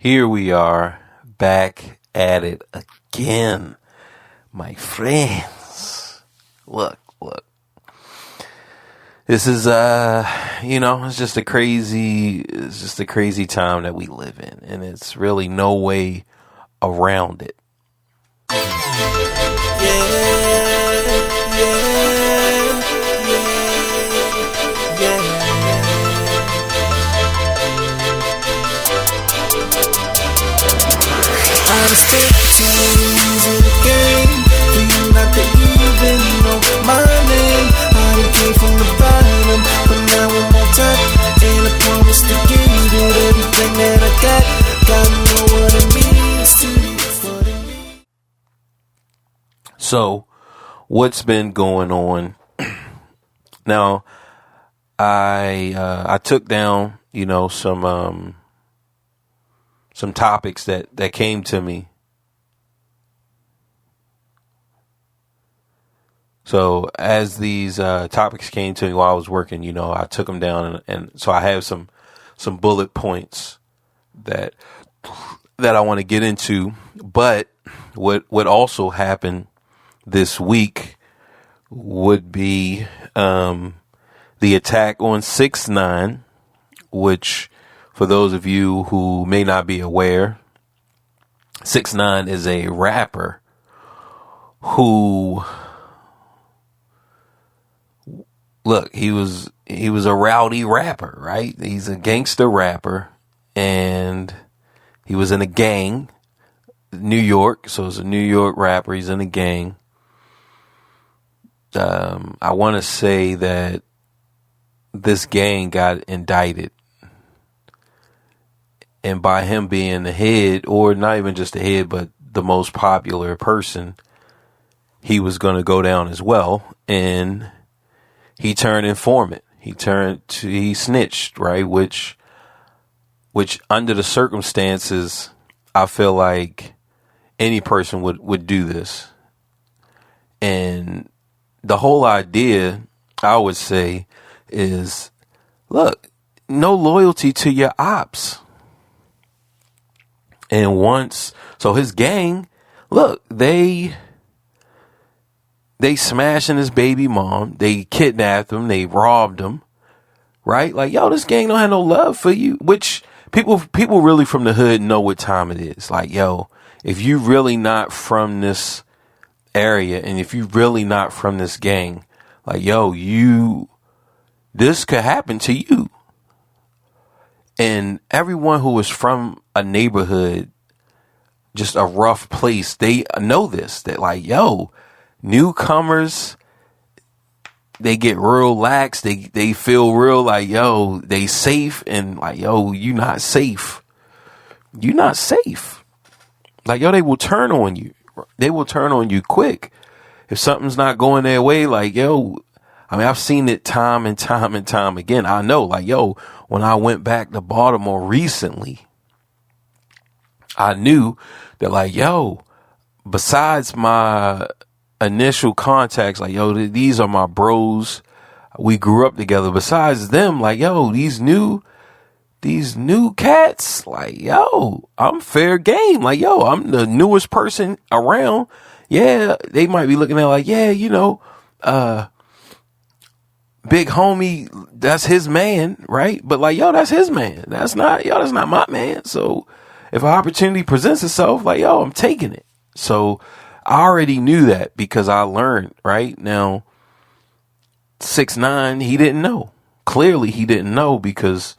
Here we are back at it again, my friends. Look. This is, it's just a crazy time that we live in, and it's really no way around it. I'm expecting in the game for you not to even know my name. I came from the bottom, but now I'm on top, and I promise to give you everything that I got. Gotta know what it means to me. So, what's been going on? Now, I took down, some topics that came to me. So as these topics came to me while I was working, I took them down, and so I have some bullet points that I want to get into. But what also happened this week would be the attack on 6ix9ine, which, for those of you who may not be aware, 6ix9ine is a rapper who, look, he was a rowdy rapper, right? He's a gangster rapper, and he was in a gang, New York. So it's a New York rapper. He's in a gang. I want to say that this gang got indicted. And by him being the head, or not even just the head, but the most popular person, he was going to go down as well. And he turned informant. He snitched, right? Which under the circumstances, I feel like any person would do this. And the whole idea, I would say, is, look, no loyalty to your ops. And so his gang, look, they smashing his baby mom. They kidnapped him. They robbed him. Right? Like, yo, this gang don't have no love for you. Which people really from the hood know what time it is. Like, yo, if you really not from this area, and if you really not from this gang, like, yo, this could happen to you. And everyone who is from a neighborhood, just a rough place, they know this, that like, yo, newcomers, they get real lax. They feel real like, yo, they safe, and like, yo, you not safe. You not safe. Like, yo, they will turn on you. They will turn on you quick. If something's not going their way, like, yo, I mean, I've seen it time and time and time again. I know, like, yo, when I went back to Baltimore recently, I knew that, like, yo, besides my initial contacts, like, yo, these are my bros. We grew up together. Besides them, like, yo, these new cats, like, yo, I'm fair game. Like, yo, I'm the newest person around. Yeah, they might be looking at like, yeah, big homie, that's his man, right? But like, yo, that's his man. That's not my man. So if an opportunity presents itself, like, yo, I'm taking it. So I already knew that because I learned, right? Now, 6ix9ine, he didn't know. Clearly he didn't know, because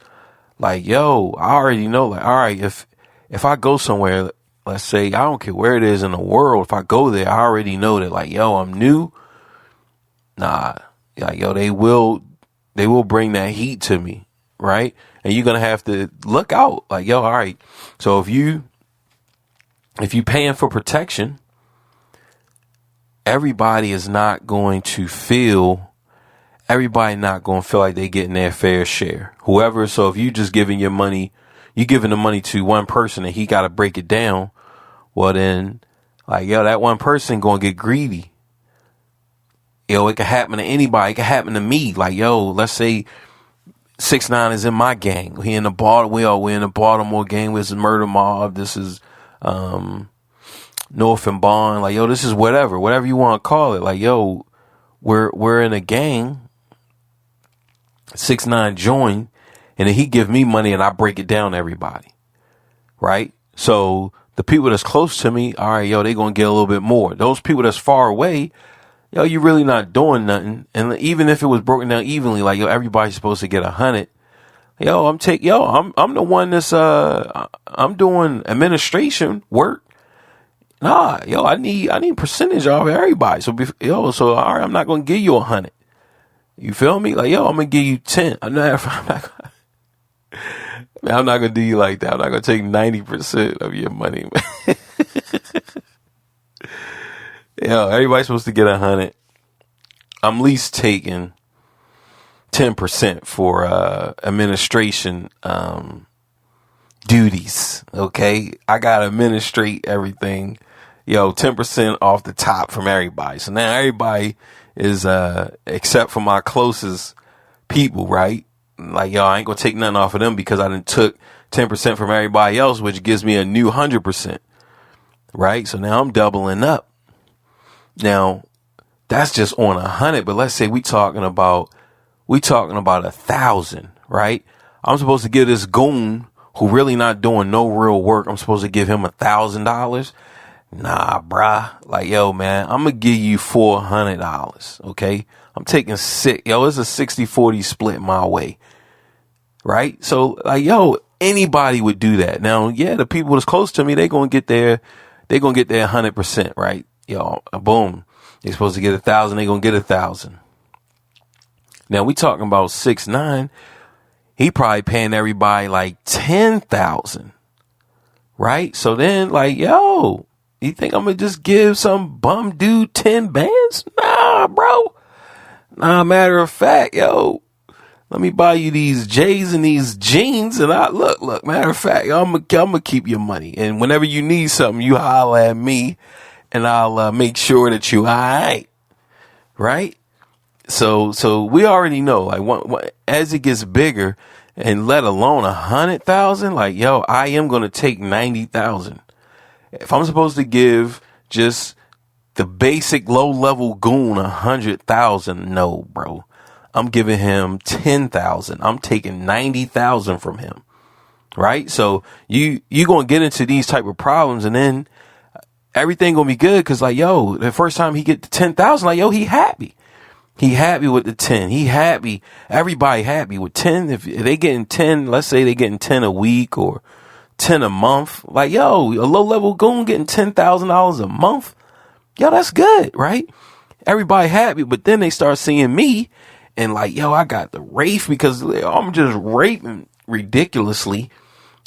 like, yo, I already know, like, all right, if I go somewhere, let's say, I don't care where it is in the world, if I go there, I already know that, like, yo, I'm new. Nah, like, yo, they will bring that heat to me, right? And you're gonna have to look out, like, yo, all right. So if you paying for protection, everybody not going to feel like they getting their fair share. Whoever, so if you just giving your money, you giving the money to one person and he got to break it down, well then, like, yo, that one person gonna get greedy. Yo, it could happen to anybody. It could happen to me. Like, yo, let's say 6ix9ine is in my gang. We're in the Baltimore gang. This is Murder Mob. This is North and Bond. Like, yo, this is whatever you want to call it. Like, yo, we're in a gang. 6ix9ine joined, and then he give me money, and I break it down to everybody. Right? So the people that's close to me, all right, yo, they gonna get a little bit more. Those people that's far away, yo, you really not doing nothing. And even if it was broken down evenly, like, yo, everybody's supposed to get 100. Yo, I'm the one that's I'm doing administration work. Nah, yo, I need percentage off everybody. So all right, I'm not gonna give you 100. You feel me? Like, yo, I'm gonna give you 10. I'm not gonna do you like that. I'm not gonna take 90% of your money, man. Yo, everybody's supposed to get 100. I'm at least taking 10% for administration duties. Okay, I gotta administrate everything. Yo, 10% off the top from everybody. So now everybody is except for my closest people, right? Like, yo, I ain't gonna take nothing off of them because I done took 10% from everybody else, which gives me a new 100%. Right? So now I'm doubling up. Now, that's just on 100, but let's say we talking about 1,000, right? I'm supposed to give this goon who really not doing no real work, I'm supposed to give him $1,000. Nah, bruh. Like, yo, man, I'm gonna give you $400. Okay, I'm taking six. Yo, it's a 60-40 split my way, right? So, like, yo, anybody would do that. Now, yeah, the people that's close to me, they gonna get their 100%, right? Yo, boom. They supposed to get 1,000. They gonna get 1,000. Now we talking about 6ix9ine. He probably paying everybody like 10,000, right? So then, like, yo, you think I'm gonna just give some bum dude 10 bands? Nah, bro. Nah, matter of fact, yo, let me buy you these J's and these jeans, and look. Matter of fact, I'm gonna keep your money, and whenever you need something, you holler at me, and I'll make sure that you alright, right? So we already know, like, as it gets bigger, and let alone 100,000, like, yo, I am gonna take 90,000. If I'm supposed to give just the basic low level goon 100,000, no, bro. I'm giving him 10,000. I'm taking 90,000 from him. Right? So you gonna get into these type of problems, and then everything gonna be good. Cause, like, yo, the first time he get to 10,000, like, yo, he happy. He happy with the 10. He happy. Everybody happy with 10. If they getting 10, let's say they getting 10 a week or 10 a month. Like, yo, a low level goon getting $10,000 a month. Yo, that's good, right? Everybody happy. But then they start seeing me and, like, yo, I got the rafe because I'm just raping ridiculously.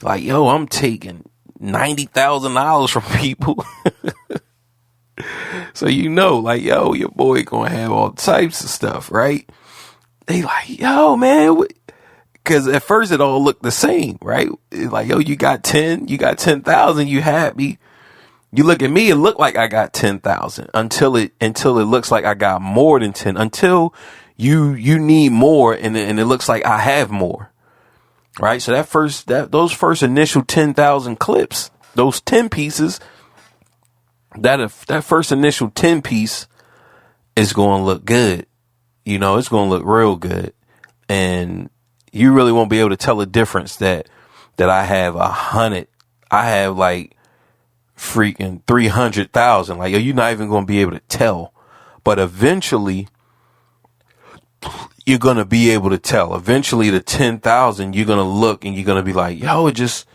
Like, yo, I'm taking $90,000 from people. So, you know, like, yo, your boy gonna have all types of stuff, right? They like, yo, man, because at first it all looked the same, right? It's like, yo, you got 10,000, you happy. You look at me, it looked like I got 10,000 until it looks like I got more than 10, until you need more and it looks like I have more, right? So those first initial 10,000 clips, those 10 pieces, that first initial 10 piece is going to look good. You know, it's going to look real good. And you really won't be able to tell the difference that I have 100. I have like freaking 300,000. Like, yo, you're not even going to be able to tell. But eventually, you're going to be able to tell. Eventually, the 10,000, you're going to look and you're going to be like, yo, it just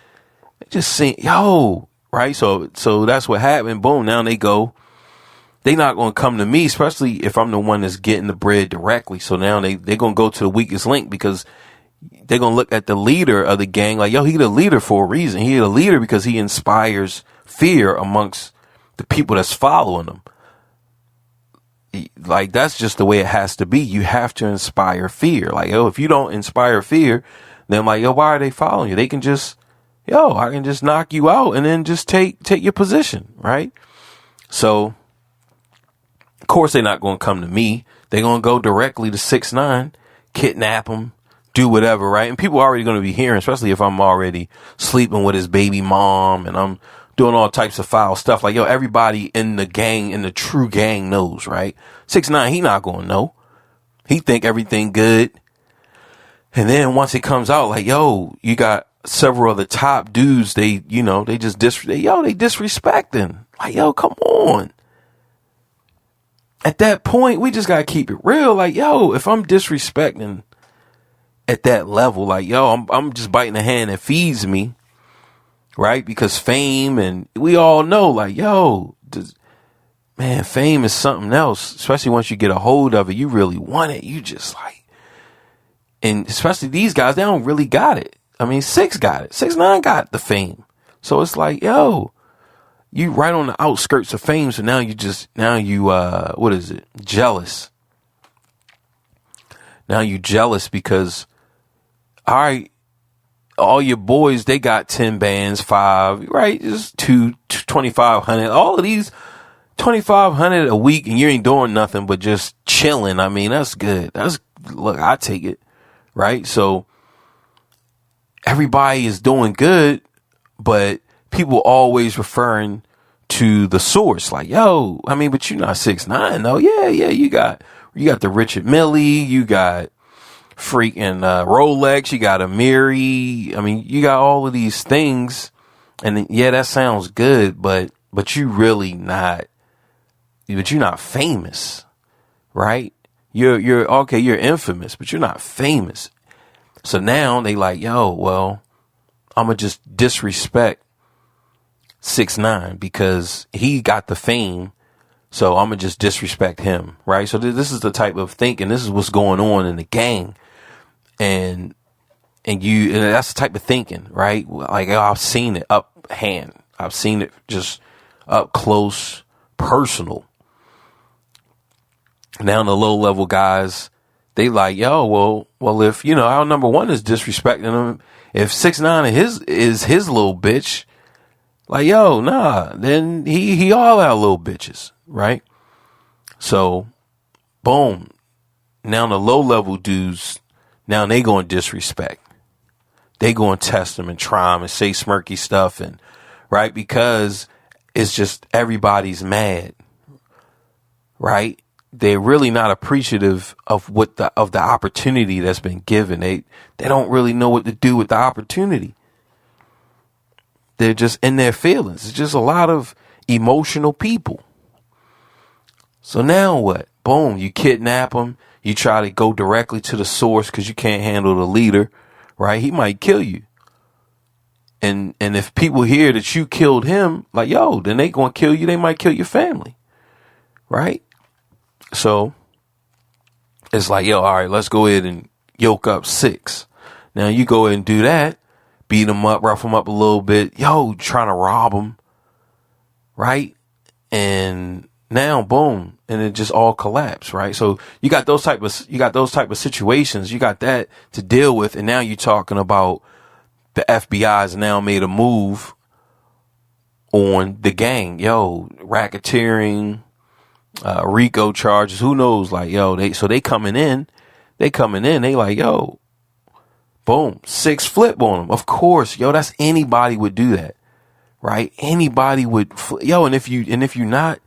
seemed, yo. Right. So that's what happened. Boom. Now they not going to come to me, especially if I'm the one that's getting the bread directly. So now they're going to go to the weakest link because they're going to look at the leader of the gang like, yo, he the leader for a reason. He the leader because he inspires fear amongst the people that's following him. Like, that's just the way it has to be. You have to inspire fear. Like, yo, if you don't inspire fear, then, like, yo, why are they following you? They can just, yo, I can just knock you out and then just take your position, right? So, of course, they're not going to come to me. They're going to go directly to 6ix9ine, kidnap him, do whatever, right? And people are already going to be hearing, especially if I'm already sleeping with his baby mom and I'm doing all types of foul stuff. Like, yo, everybody in the gang, in the true gang knows, right? 6ix9ine, he not going to know. He think everything good. And then once it comes out, like, yo, you got several of the top dudes, they, you know, they just they disrespecting. Like, yo, come on. At that point, we just got to keep it real. Like, yo, if I'm disrespecting at that level, like, yo, I'm just biting the hand that feeds me, right? Because fame, and we all know, like, yo, man, fame is something else, especially once you get a hold of it. You really want it. You just like, and especially these guys, they don't really got it. I mean, 6 got it. 6ix9ine got the fame. So it's like, yo, you right on the outskirts of fame. So now you what is it? Jealous. Now you jealous because, all right, all your boys, they got 10 bands, 5, right? Just 2,500. All of these 2,500 a week, and you ain't doing nothing but just chilling. I mean, that's good. Look, I take it, right? So everybody is doing good, but people always referring to the source. Like, yo, I mean, but you're not 6ix9ine, though. Yeah, you got the Richard Millie, you got freaking Rolex, you got Amiri. I mean, you got all of these things, and yeah, that sounds good, but you really not. But you're not famous, right? You're okay. You're infamous, but you're not famous. So now they like, yo, well, I'm gonna just disrespect 6ix9ine because he got the fame. So I'm gonna just disrespect him, right? So this is the type of thinking. This is what's going on in the gang, and that's the type of thinking, right? Like, I've seen it up hand. I've seen it just up close, personal. Now the low level guys, they like, yo, well, if, you know, our number one is disrespecting him, if 6ix9ine is his little bitch, like, yo, nah, then he all our little bitches, right? So, boom. Now the low level dudes, now they going to disrespect. They going to test them and try them and say smirky stuff, and right, because it's just everybody's mad, right? They're really not appreciative of the opportunity that's been given. They don't really know what to do with the opportunity. They're just in their feelings. It's just a lot of emotional people. So now what? Boom, you kidnap them. You try to go directly to the source because you can't handle the leader, right? He might kill you. And if people hear that you killed him, like, yo, then they going to kill you. They might kill your family, right? So it's like, yo, all right, let's go ahead and yoke up 6. Now you go ahead and do that, beat them up, rough them up a little bit. Yo, trying to rob them, right? And now, boom, and it just all collapsed, right? So you got those type of situations. You got that to deal with, and now you're talking about the FBI's now made a move on the gang. Yo, racketeering. RICO charges, who knows? Like, yo, they coming in, they like, yo, boom, 6 flip on them. Of course, yo, that's anybody would do that, right? Anybody would, yo, and if you not,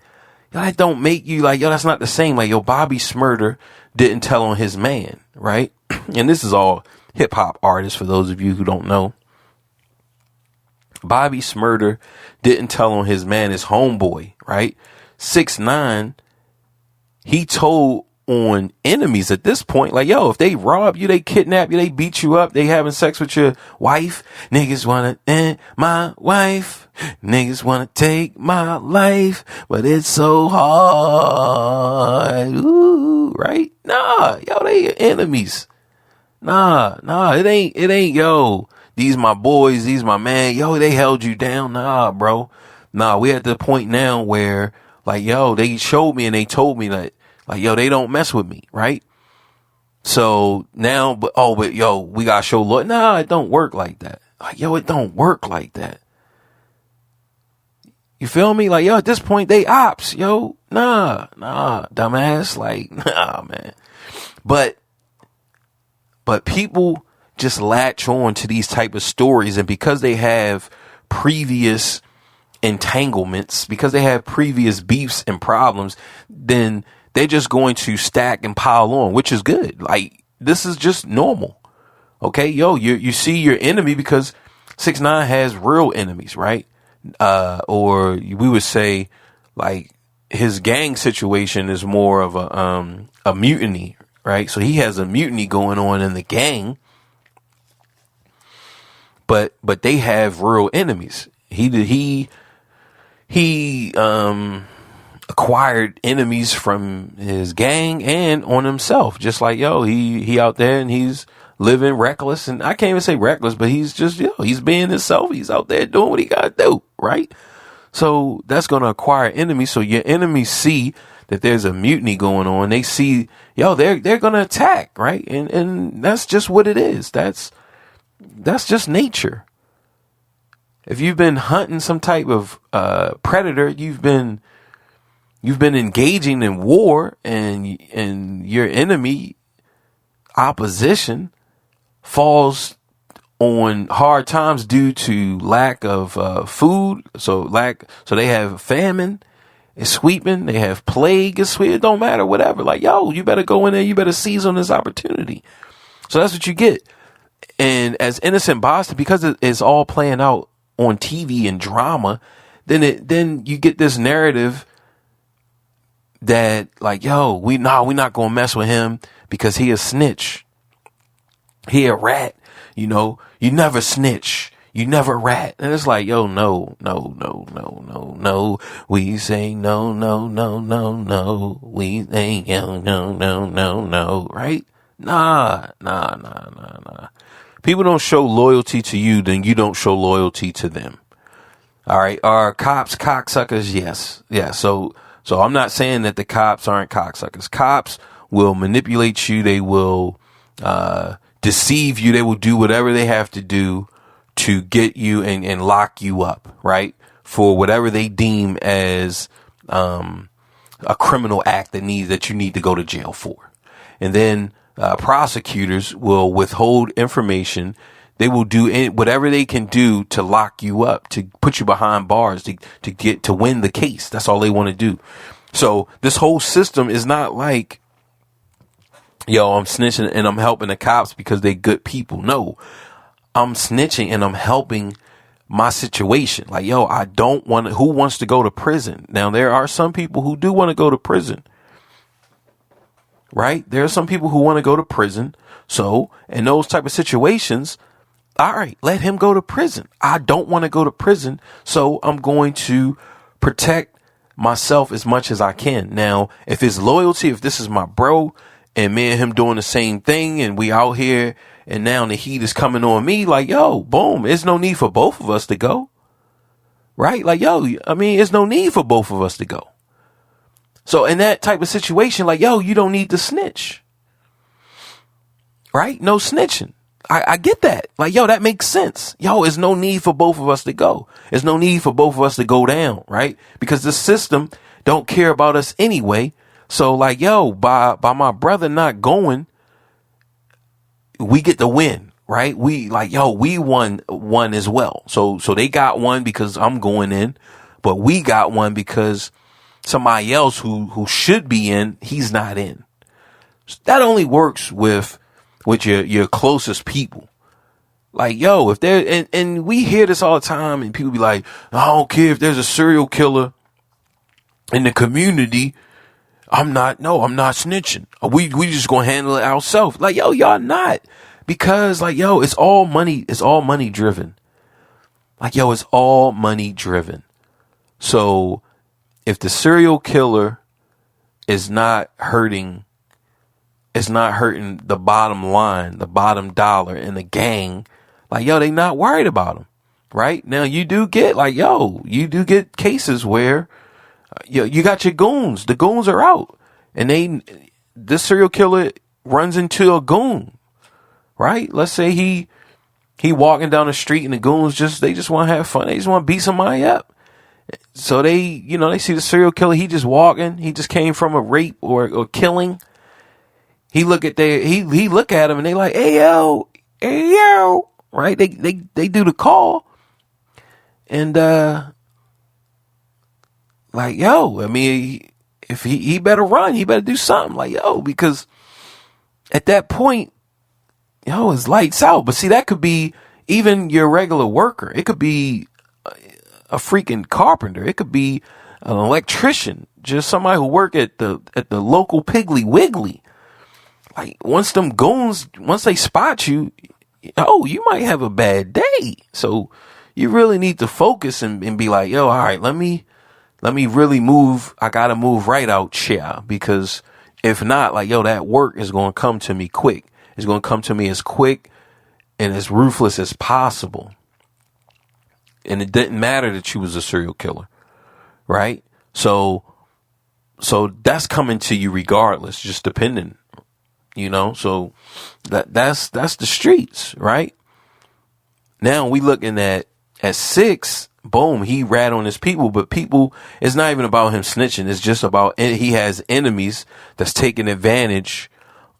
yo, that don't make you like, yo, that's not the same. Like, yo, Bobby Smurder didn't tell on his man, right? And this is all hip hop artists for those of you who don't know. Bobby Smurder didn't tell on his man, his homeboy, right? 6ix9ine, he told on enemies at this point, like, yo, if they rob you, they kidnap you, they beat you up, they having sex with your wife, niggas wanna end my wife, niggas wanna take my life, but it's so hard, ooh, right? Nah, yo, they enemies. Nah, it ain't, yo, these my boys, these my man, yo, they held you down. Nah, bro. Nah, we at the point now where, like, yo, they showed me and they told me that, like, yo, they don't mess with me, right? So now, but yo, we gotta show loyalty. Nah, it don't work like that. Like, yo, it don't work like that. You feel me? Like, yo, at this point, they ops, yo. Nah, dumbass. Like, nah, man. But But people just latch on to these type of stories, and because they have previous entanglements, because they have previous beefs and problems, then they're just going to stack and pile on, which is good. Like, this is just normal. Okay, you see your enemy, because 6ix9ine has real enemies, right? Or we would say, like, his gang situation is more of a mutiny, right? So he has a mutiny going on in the gang, but they have real enemies. He acquired enemies from his gang and on himself. Just like, he out there and he's living reckless. And I can't even say reckless, but he's just, he's being himself. He's out there doing what he got to do, right? So that's going to acquire enemies. So your enemies see that there's a mutiny going on. They see, they're going to attack, right? And that's just what it is. That's just nature. If you've been hunting some type of predator, you've been engaging in war, and your enemy opposition falls on hard times due to lack of food. So they have famine is sweeping. They have plague is sweeping. It don't matter, whatever. Like, you better go in there. You better seize on this opportunity. So that's what you get. And as innocent bystanders, because it's all playing out on TV and drama, then you get this narrative that, like, we're not gonna mess with him because he a snitch. He a rat. You never snitch. You never rat. And it's like, no. We say no. We say no. Right? Nah. People don't show loyalty to you, then you don't show loyalty to them. All right. Are cops cocksuckers? Yes. Yeah. So I'm not saying that the cops aren't cocksuckers. Cops will manipulate you. They will deceive you. They will do whatever they have to do to get you and lock you up, right? For whatever they deem as a criminal act that you need to go to jail for. And then prosecutors will withhold information. They will do whatever they can do to lock you up, to put you behind bars, to win the case. That's all they want to do. So this whole system is not like, I'm snitching and I'm helping the cops because they good people. No, I'm snitching and I'm helping my situation. Like, I don't want to, who wants to go to prison? Now, there are some people who do want to go to prison. Right? There are some people who want to go to prison. So in those type of situations, all right, let him go to prison. I don't want to go to prison. So I'm going to protect myself as much as I can. Now, if it's loyalty, if this is my bro and me and him doing the same thing and we out here and now the heat is coming on me, like, boom, there's no need for both of us to go. Right? Like, there's no need for both of us to go. So in that type of situation, like, you don't need to snitch. Right? No snitching. I get that. Like, that makes sense. There's no need for both of us to go. There's no need for both of us to go down, right? Because the system don't care about us anyway. So like, by my brother not going, we get the win, right? We like, we won one as well. So they got one because I'm going in, but we got one because somebody else who should be in, he's not in. That only works with your closest people. Like, if there, and we hear this all the time and people be like, I don't care if there's a serial killer in the community. I'm not snitching. We just gonna handle it ourselves. Like, y'all not, because like, it's all money driven. Like, it's all money driven. So if the serial killer is not hurting the bottom line, the bottom dollar in the gang, like, they not worried about him. Right? Now you do get cases where you got your goons. The goons are out, and this serial killer runs into a goon. Right? Let's say he walking down the street and the goons they just want to have fun. They just want to beat somebody up. So they see the serial killer. He just walking. He just came from a rape or killing. he look at him and they like, hey yo, right? They do the call and like, yo, I mean, if he better run, he better do something, like, yo, because at that point, yo, it's lights out. But see, that could be even your regular worker. It could be a freaking carpenter. It could be an electrician, just somebody who work at the local Piggly Wiggly. Like, once they spot you, oh, you might have a bad day. So you really need to focus and be like, yo, all right, let me really move. I gotta move right out here, because if not, like, yo, that work is going to come to me quick. It's going to come to me as quick and as ruthless as possible. And it didn't matter that you was a serial killer, right? So that's coming to you regardless, just depending, so that's the streets, right? Now we looking at 6, boom, he rat on his people, but people, it's not even about him snitching. It's just about he has enemies that's taking advantage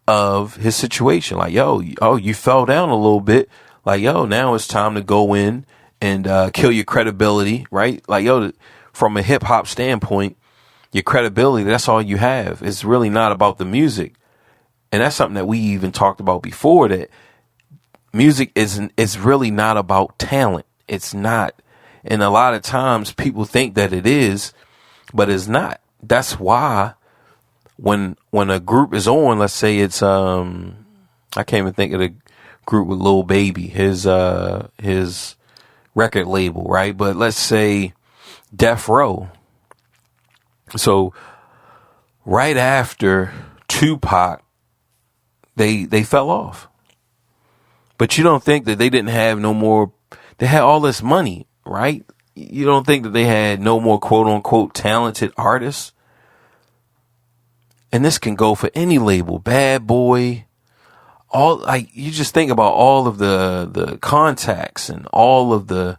of his situation. Like, yo, you fell down a little bit. Like, yo, now it's time to go in and kill your credibility, right? Like, yo, from a hip hop standpoint, your credibility, that's all you have. It's really not about the music. And that's something that we even talked about before, that music is really not about talent. It's not. And a lot of times people think that it is, but it's not. That's why when a group is on, let's say it's I can't even think of the group with Lil Baby, his record label, right? But let's say Death Row. So right after Tupac, they fell off. But you don't think that they didn't have no more, they had all this money, right? You don't think that they had no more quote unquote talented artists? And this can go for any label, Bad Boy, all, like, you just think about all of the contacts and all of the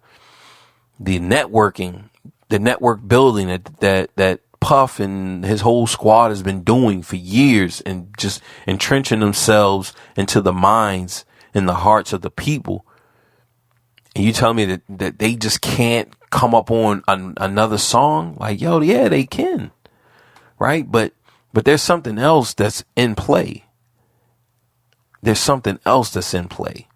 networking, the network building that Puff and his whole squad has been doing for years, and just entrenching themselves into the minds and the hearts of the people. And you tell me that they just can't come up on another song? Like, yo, yeah, they can, right? But there's something else that's in play. There's something else that's in play.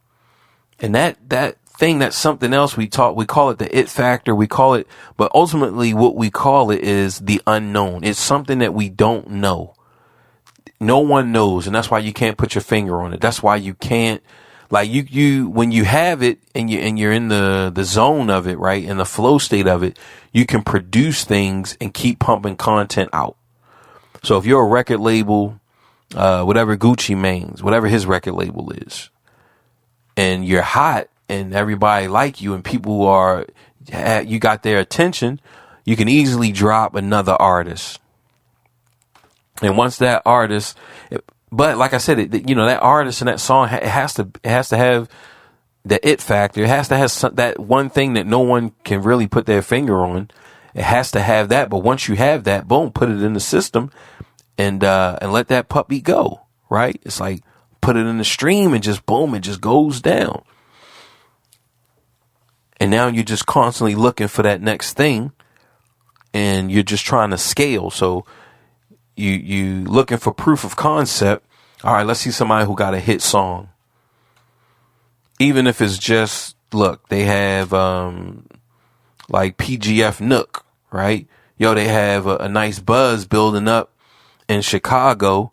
And that thing, that's something else we call it the it factor. We call it, but ultimately what we call it is the unknown. It's something that we don't know. No one knows. And that's why you can't put your finger on it. That's why you can't, like, you when you have it and you're in the zone of it, right? In the flow state of it, you can produce things and keep pumping content out. So if you're a record label, whatever Gucci Mane's, whatever his record label is, and you're hot and everybody like you and people you got their attention, you can easily drop another artist. And once that artist, but like I said, that artist and that song, it has to have the it factor. It has to have that one thing that no one can really put their finger on. It has to have that. But once you have that, boom, put it in the system and let that puppy go, right? It's like, put it in the stream and just boom, it just goes down. And now you're just constantly looking for that next thing, and you're just trying to scale. So you looking for proof of concept. All right, let's see somebody who got a hit song. Even if it's just, look, they have like PGF Nook, right? Yo, they have a nice buzz building up in Chicago.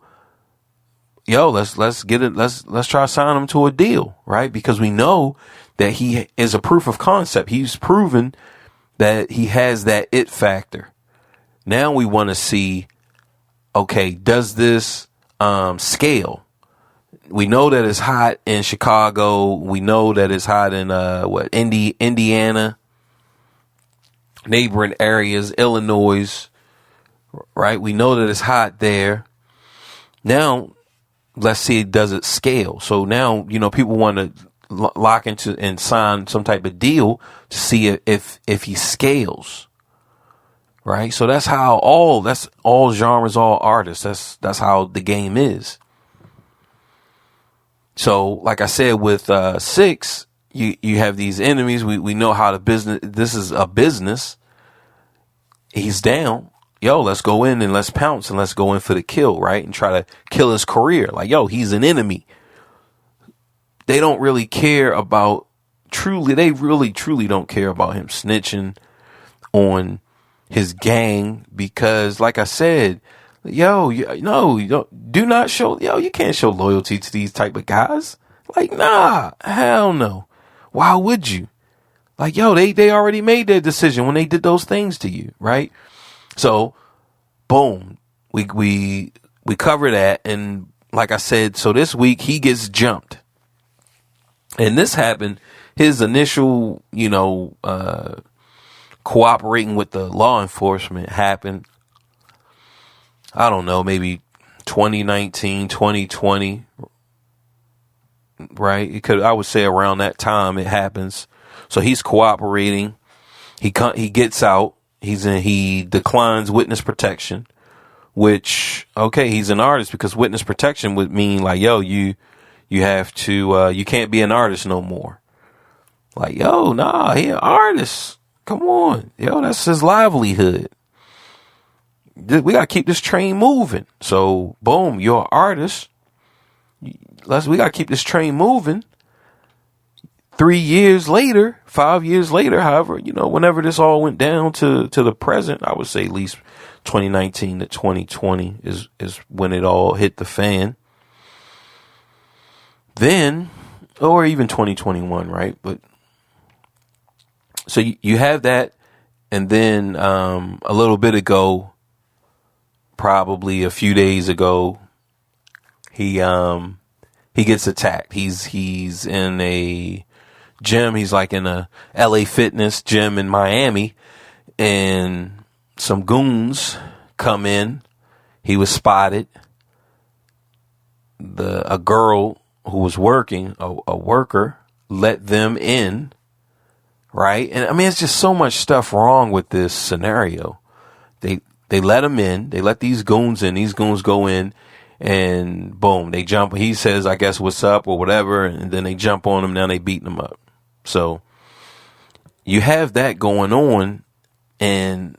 Yo, let's get it. Let's try to sign him to a deal, right? Because we know that he is a proof of concept. He's proven that he has that it factor. Now we want to see, okay, does this scale? We know that it's hot in Chicago. We know that it's hot in Indiana, neighboring areas, Illinois, right? We know that it's hot there. Now, let's see, does it scale? So now, people want to lock into and sign some type of deal to see if he scales, right? So that's all genres, all artists. That's how the game is. So, like I said, with 6, you have these enemies. We know how this is a business. He's down. Yo, let's go in and let's pounce and let's go in for the kill, right? And try to kill his career. Like, yo, he's an enemy. They don't really care about they really truly don't care about him snitching on his gang, because like I said, yo, no, you can't show loyalty to these type of guys. Like, nah, hell no. Why would you? Like, yo, they already made their decision when they did those things to you, right? So, boom, we cover that. And like I said, so this week he gets jumped. And this happened, his initial, cooperating with the law enforcement happened, I don't know, maybe 2019, 2020, right? I would say around that time it happens. So he's cooperating. He gets out. He declines witness protection, which, okay, he's an artist, because witness protection would mean like, yo, you have to, you can't be an artist no more. Like, yo, nah, he an artist. Come on. Yo, that's his livelihood. We got to keep this train moving. So, boom, you're an artist. We got to keep this train moving. 3 years later, 5 years later, however, whenever this all went down to the present, I would say at least 2019 to 2020 is when it all hit the fan. Then, or even 2021, right? But so you have that, and then a little bit ago, probably a few days ago, he gets attacked. He's in a gym. He's like in a LA Fitness gym in Miami, and some goons come in. He was spotted. A girl who was working, a worker, let them in, right? And I mean, it's just so much stuff wrong with this scenario. They let them in. They let these goons in. These goons go in, and boom, they jump. He says, I guess, what's up or whatever, and then they jump on him. Now they beating him up. So you have that going on, and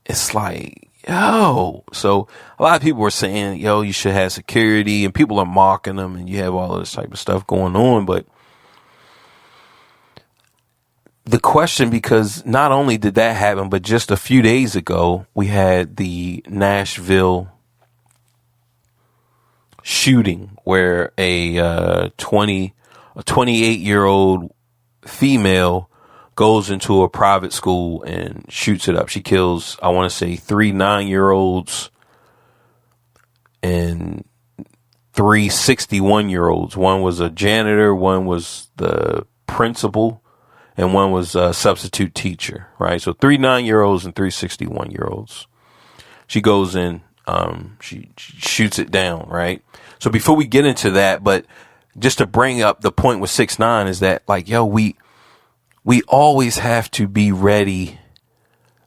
it's like, yo. So a lot of people were saying, yo, you should have security, and people are mocking them, and you have all this type of stuff going on. But the question, because not only did that happen, but just a few days ago, we had the Nashville shooting where a 28-year-old female goes into a private school and shoots it up. She kills, I want to say, 3 9-year-olds and 3 61-year-olds. One was a janitor, one was the principal, and one was a substitute teacher, right? So 3 9-year-olds and 3 61-year-olds. She goes in, she shoots it down, right? So before we get into that, but just to bring up the point with 6ix9ine is that, like, yo, we always have to be ready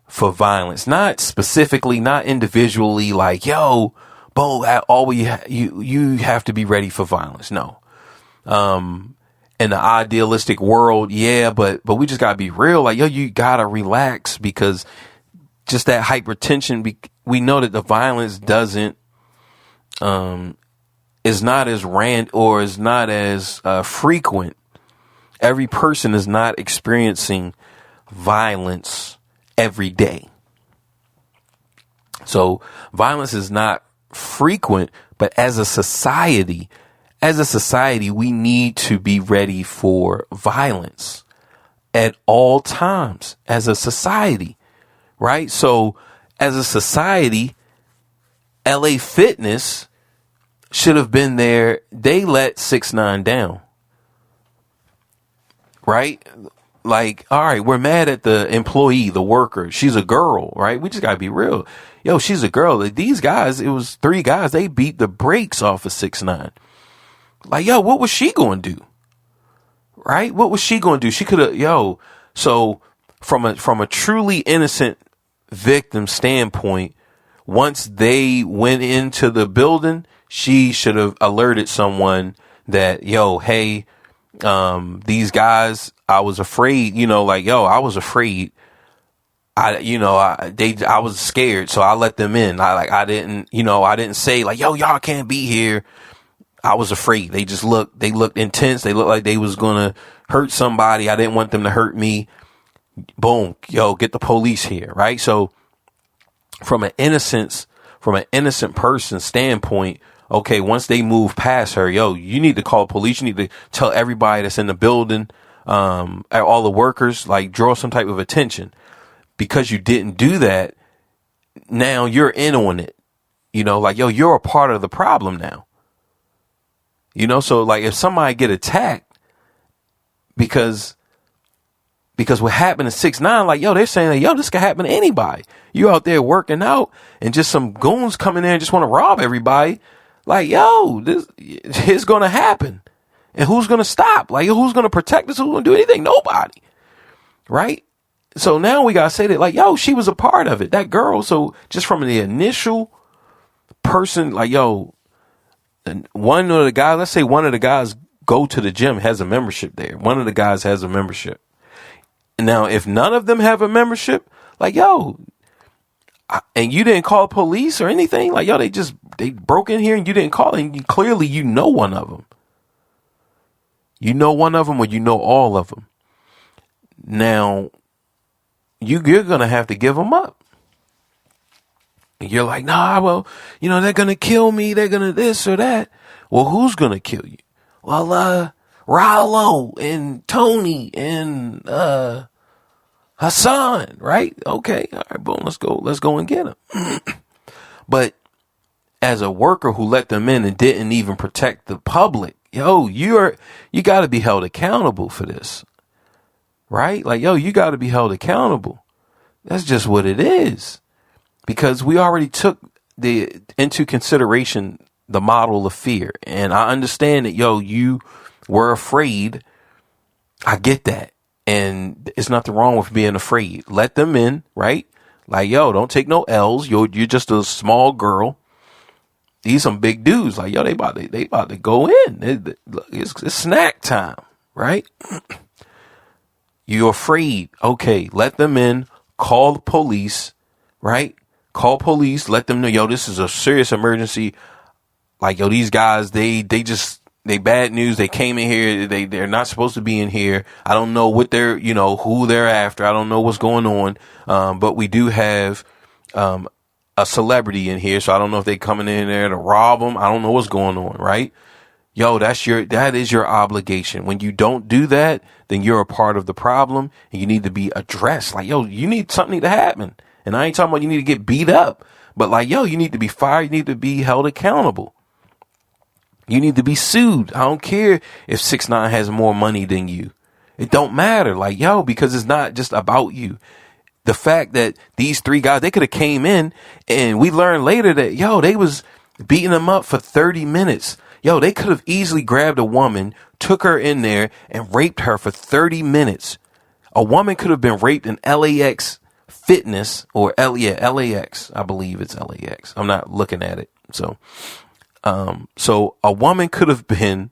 for violence. Not specifically, not individually, like, yo, Bo, you have to be ready for violence. No. In the idealistic world, yeah, but we just gotta be real. Like, yo, you gotta relax, because just that hypertension, we know that the violence is not as is not as frequent. Every person is not experiencing violence every day. So violence is not frequent, but as a society, we need to be ready for violence at all times as a society, right? So as a society, LA Fitness should have been there. They let 6ix9ine down, right? Like, all right, we're mad at the employee, the worker. She's a girl, right? We just gotta be real. Yo, she's a girl. These guys, it was 3 guys. They beat the brakes off of 6ix9ine. Like, yo, what was she going to do? Right? What was she going to do? She could have, so from a truly innocent victim standpoint, once they went into the building, she should have alerted someone that, yo, hey, these guys, I was afraid, I was afraid. I was scared, so I let them in. I didn't say like, yo, y'all can't be here. I was afraid. They looked intense. They looked like they was going to hurt somebody. I didn't want them to hurt me. Boom. Yo, get the police here. Right. So from an innocent person standpoint, okay, once they move past her, yo, you need to call police. You need to tell everybody that's in the building, all the workers, like draw some type of attention. Because you didn't do that, now you're in on it. Like, yo, you're a part of the problem now. So like if somebody get attacked because what happened in 6ix9ine, like, yo, they're saying like, yo, this could happen to anybody. You out there working out and just some goons coming in and just want to rob everybody. Like, yo, it's going to happen. And who's going to stop? Like, who's going to protect us? Who's going to do anything? Nobody. Right? So now we got to say that, like, yo, she was a part of it, that girl. So just from the initial person, like, yo, one of the guys, let's say one of the guys go to the gym, has a membership there. One of the guys has a membership. And now if none of them have a membership, like, yo, and you didn't call police or anything, like, yo, they broke in here and you didn't call, and clearly you know one of them. You know one of them or you know all of them. Now, you're going to have to give them up. And you're like, nah, well, they're going to kill me. They're going to this or that. Well, who's going to kill you? Well, Rallo and Tony and Hassan, right? Okay. All right, boom. Let's go and get them. But as a worker who let them in and didn't even protect the public, yo, you got to be held accountable for this. Right? Like, yo, you got to be held accountable. That's just what it is. Because we already took into consideration the model of fear. And I understand that, yo, you were afraid. I get that. And there's nothing wrong with being afraid. Let them in, right? Like, yo, don't take no L's. You're just a small girl. These some big dudes. Like, yo, they about to go in. It's snack time, right? You're afraid. Okay, let them in. Call the police, right? Call police. Let them know, yo, this is a serious emergency. Like, yo, these guys, they bad news. They came in here. They're not supposed to be in here. I don't know what they're, who they're after. I don't know what's going on. But we do have a celebrity in here, so I don't know if they coming in there to rob them. I don't know what's going on, right? Yo, that is your obligation. When you don't do that, then you're a part of the problem and you need to be addressed. Like, yo, you need something to happen. And I ain't talking about you need to get beat up, but like, yo, you need to be fired. You need to be held accountable. You need to be sued. I don't care if 6ix9ine has more money than you. It don't matter. Like, yo, because it's not just about you. The fact that these 3 guys, they could have came in and we learned later that, yo, they was beating them up for 30 minutes. Yo, they could have easily grabbed a woman, took her in there, and raped her for 30 minutes. A woman could have been raped in LAX Fitness, or LAX. I believe it's LAX. I'm not looking at it. So a woman could have been,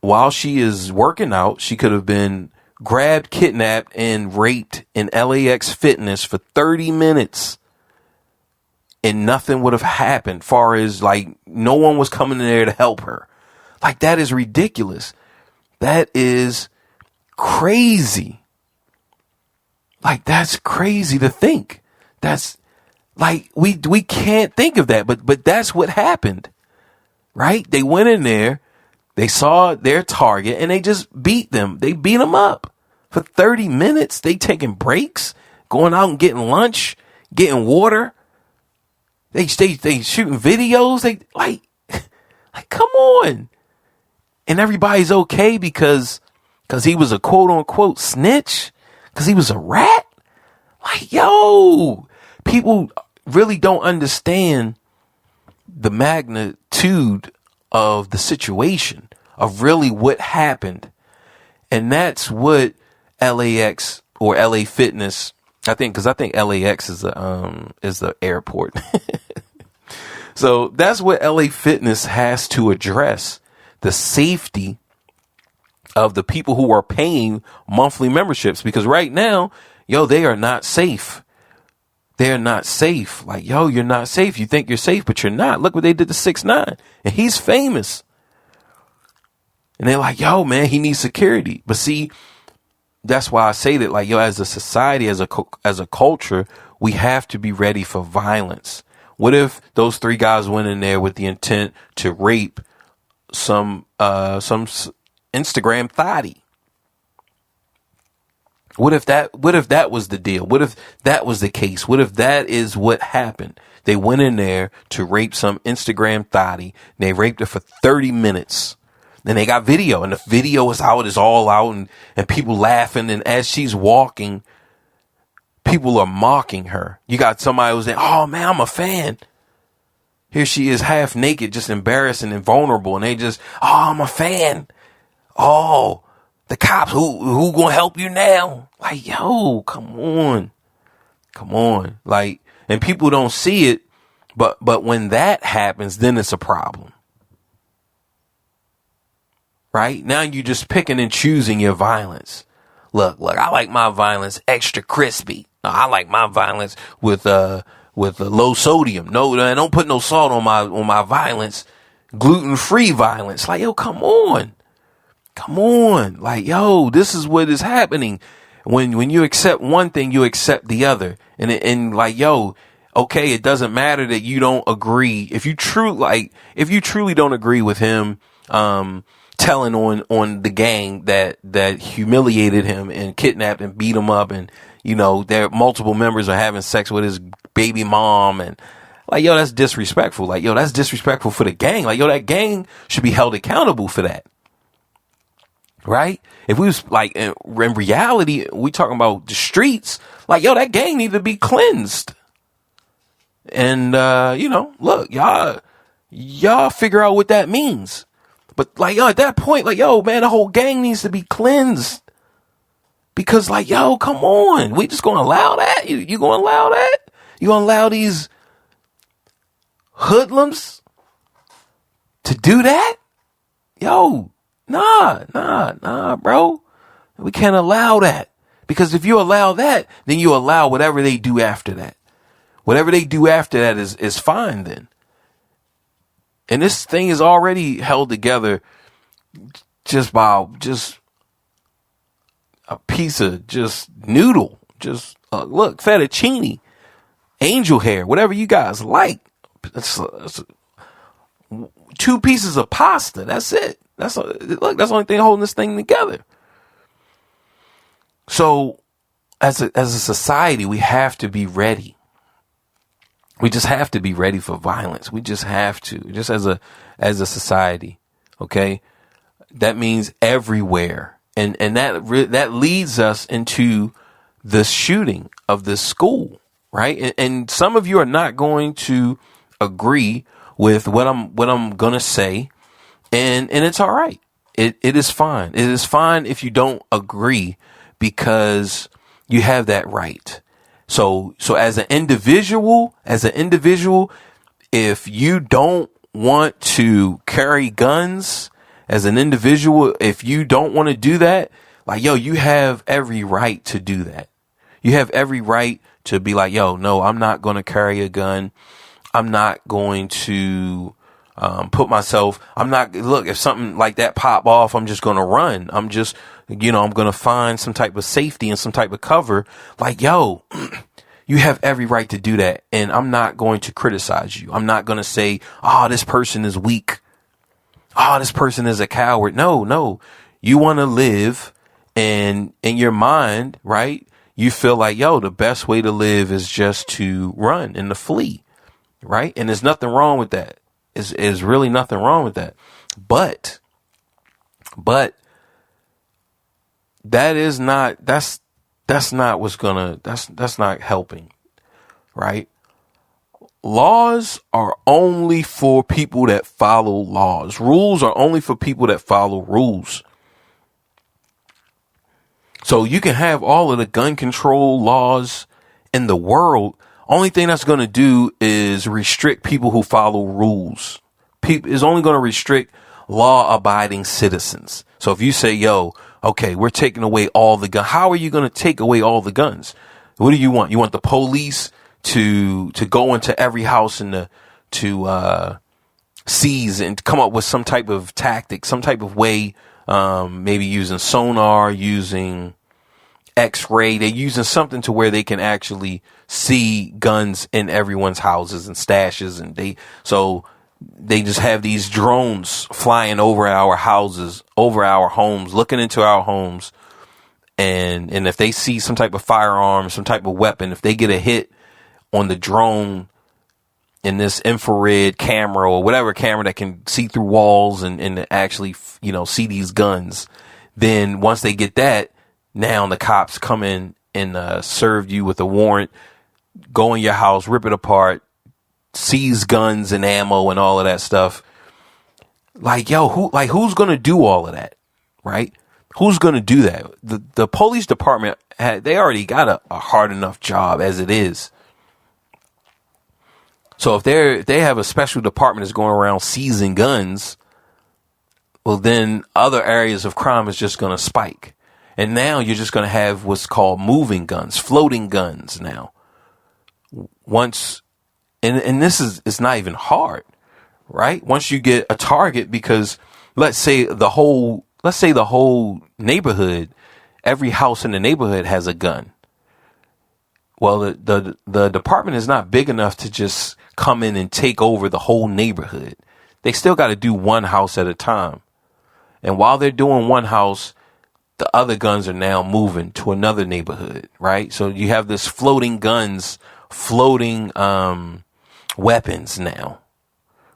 while she is working out, she could have been grabbed, kidnapped, and raped in LAX Fitness for 30 minutes. And nothing would have happened, far as like no one was coming in there to help her. Like, that is ridiculous. That is crazy. Like, that's crazy to think. That's like, we can't think of that, but that's what happened, right? They went in there, they saw their target, and they just beat them. They beat them up for 30 minutes. They taking breaks, going out and getting lunch, getting water. They shooting videos. They like, come on. And everybody's okay because he was a quote unquote snitch, because he was a rat. Like, yo, people really don't understand the magnitude of the situation, of really what happened. And that's what LAX or LA Fitness, I think LAX is the airport. So that's what LA Fitness has to address. the safety of the people who are paying monthly memberships, because right now, they are not safe. They're not safe. Like, you're not safe. You think you're safe, but you're not. Look what they did to 6ix9ine, and he's famous. And they're like, man, he needs security. But see, that's why I say that, like, as a society, as a culture, we have to be ready for violence. What if those 3 guys went in there with the intent to rape some Instagram thottie? What if that was the deal? What if that was the case? What if that is what happened? They went in there to rape some Instagram thottie. They raped her for 30 minutes. Then they got video, and the video is out, it's all out, and people laughing. And as she's walking, people are mocking her. You got somebody who's saying, oh man, I'm a fan. Here she is half naked, just embarrassing and vulnerable. And they just, oh, I'm a fan. Oh, the cops, who gonna help you now? Like, come on. Like, and people don't see it, but when that happens, then it's a problem. Right? Now you're just picking and choosing your violence. Look, I like my violence extra crispy. No, I like my violence with low sodium. No, I don't put no salt on my violence. Gluten-free violence. Like, come on. Like, this is what is happening. When you accept one thing, you accept the other. And like, okay, it doesn't matter that you don't agree. If you truly don't agree with him, telling on the gang that humiliated him and kidnapped and beat him up, and their multiple members are having sex with his baby mom, and like, that's disrespectful. Like, that's disrespectful for the gang. Like, that gang should be held accountable for that. Right? If we was like, in reality, we talking about the streets, like, that gang need to be cleansed. And, look, y'all figure out what that means. But like, at that point, like, man, the whole gang needs to be cleansed. Because like, come on. We just gonna allow that? You gonna allow that? You gonna allow these hoodlums to do that? Nah, bro. We can't allow that. Because if you allow that, then you allow whatever they do after that. Whatever they do after that is fine then. And this thing is already held together just by a piece of just noodle. Just look, fettuccine, angel hair, whatever you guys like. It's 2 pieces of pasta. That's it. That's the only thing holding this thing together. So as a society, we have to be ready. We just have to be ready for violence. We just have to, just as a society. Okay. That means everywhere. And that leads us into the shooting of this school. Right. And some of you are not going to agree with what I'm going to say. And it's all right. It is fine. It is fine if you don't agree, because you have that right. So as an individual, if you don't want to carry guns, as an individual, if you don't want to do that, like, you have every right to do that. You have every right to be like, no, I'm not going to carry a gun. I'm not going to look, if something like that pop off, I'm just going to run. I'm just, I'm going to find some type of safety and some type of cover. Like, you have every right to do that. And I'm not going to criticize you. I'm not going to say, this person is weak. This person is a coward. No. You want to live, and in your mind, right? You feel like, the best way to live is just to run and to flee. Right. And there's nothing wrong with that. Is really nothing wrong with that. But that's not helping. Right. Laws are only for people that follow laws. Rules are only for people that follow rules. So you can have all of the gun control laws in the world. Only thing that's going to do is restrict people who follow rules. It's only going to restrict law abiding citizens. So if you say, yo, okay, we're taking away all the guns. How are you going to take away all the guns? What do you want? You want the police to go into every house and to seize and come up with some type of tactic, some type of way, maybe using sonar, using X-ray. They're using something to where they can actually see guns in everyone's houses and stashes. And they just have these drones flying over our houses, over our homes, looking into our homes. And if they see some type of firearm, some type of weapon, if they get a hit on the drone in this infrared camera or whatever camera that can see through walls and actually, see these guns, then once they get that, now the cops come in and serve you with a warrant, go in your house, rip it apart, seize guns and ammo and all of that stuff. Like, yo, who's going to do all of that? Right? Who's going to do that? The police department, they already got a hard enough job as it is. So if they have a special department that's going around seizing guns, well, then other areas of crime is just going to spike. And now you're just going to have what's called moving guns, floating guns now. And this is, it's not even hard, right? Once you get a target, because let's say the whole neighborhood, every house in the neighborhood has a gun. Well, the department is not big enough to just come in and take over the whole neighborhood. They still got to do one house at a time. And while they're doing one house, the other guns are now moving to another neighborhood, right? So you have this floating guns, floating weapons now,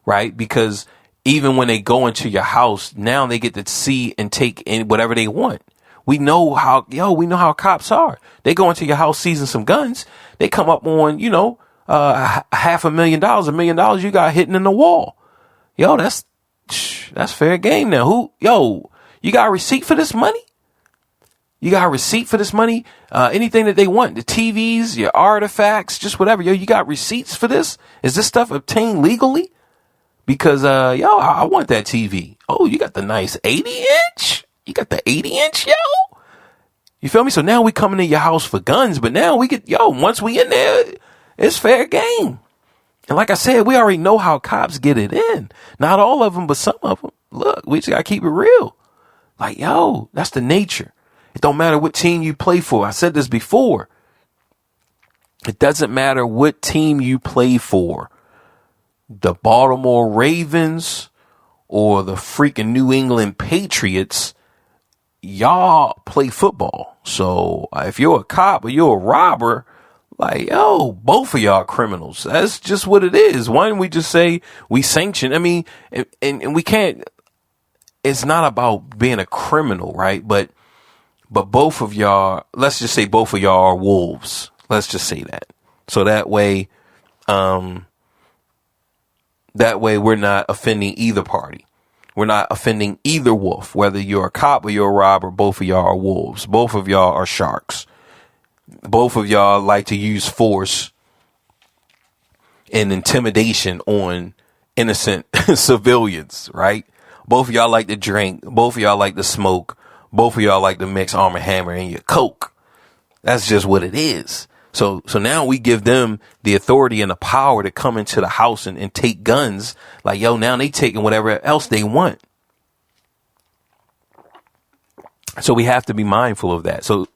right? Because even when they go into your house, now they get to see and take in whatever they want. We know how cops are. They go into your house seizing some guns. They come up on, $500,000, $1 million you got hitting in the wall. Yo, that's fair game now. You got a receipt for this money? You got a receipt for this money? Anything that they want, the TVs, your artifacts, just whatever. Yo, you got receipts for this? Is this stuff obtained legally? Because, I want that TV. Oh, you got the nice 80-inch? You got the 80-inch, yo? You feel me? So now we coming to your house for guns, but now we get, once we in there, it's fair game. And like I said, we already know how cops get it in. Not all of them, but some of them. Look, we just got to keep it real. Like, that's the nature. It don't matter what team you play for. I said this before. It doesn't matter what team you play for. The Baltimore Ravens or the freaking New England Patriots, y'all play football. So if you're a cop or you're a robber, like, both of y'all criminals. That's just what it is. One, we just say we sanction. I mean, and we can't, it's not about being a criminal, right? But both of y'all, let's just say both of y'all are wolves. Let's just say that. So that way we're not offending either party. We're not offending either wolf. Whether you're a cop or you're a robber, both of y'all are wolves. Both of y'all are sharks. Both of y'all like to use force and intimidation on innocent civilians, right? Both of y'all like to drink. Both of y'all like to smoke. Both of y'all like to mix Arm & Hammer in your Coke. That's just what it is. So now we give them the authority and the power to come into the house and take guns. Like, now they taking whatever else they want. So we have to be mindful of that. So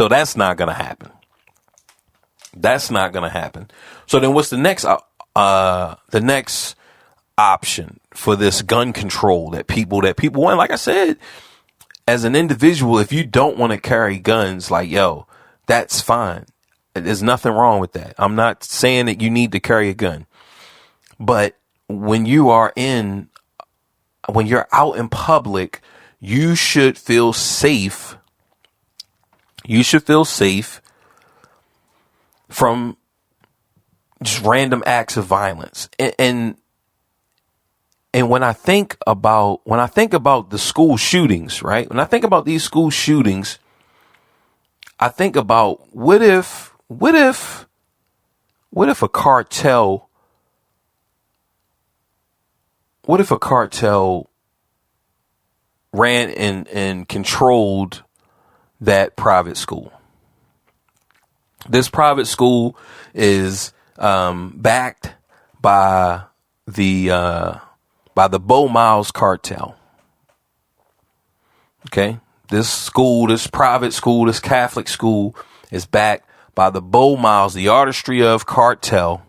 that's not going to happen. That's not going to happen. So then what's the next option for this gun control that people want? Like I said, as an individual, if you don't want to carry guns, like, that's fine. There's nothing wrong with that. I'm not saying that you need to carry a gun, but when you're out in public, you should feel safe. You should feel safe from just random acts of violence. And when I think about the school shootings, right? When I think about these school shootings, I think about what if a cartel ran and controlled that private school. This private school is backed by the Bo Miles cartel. Okay, this school, this private school, this Catholic school is backed by the Bo Miles, the artistry of cartel.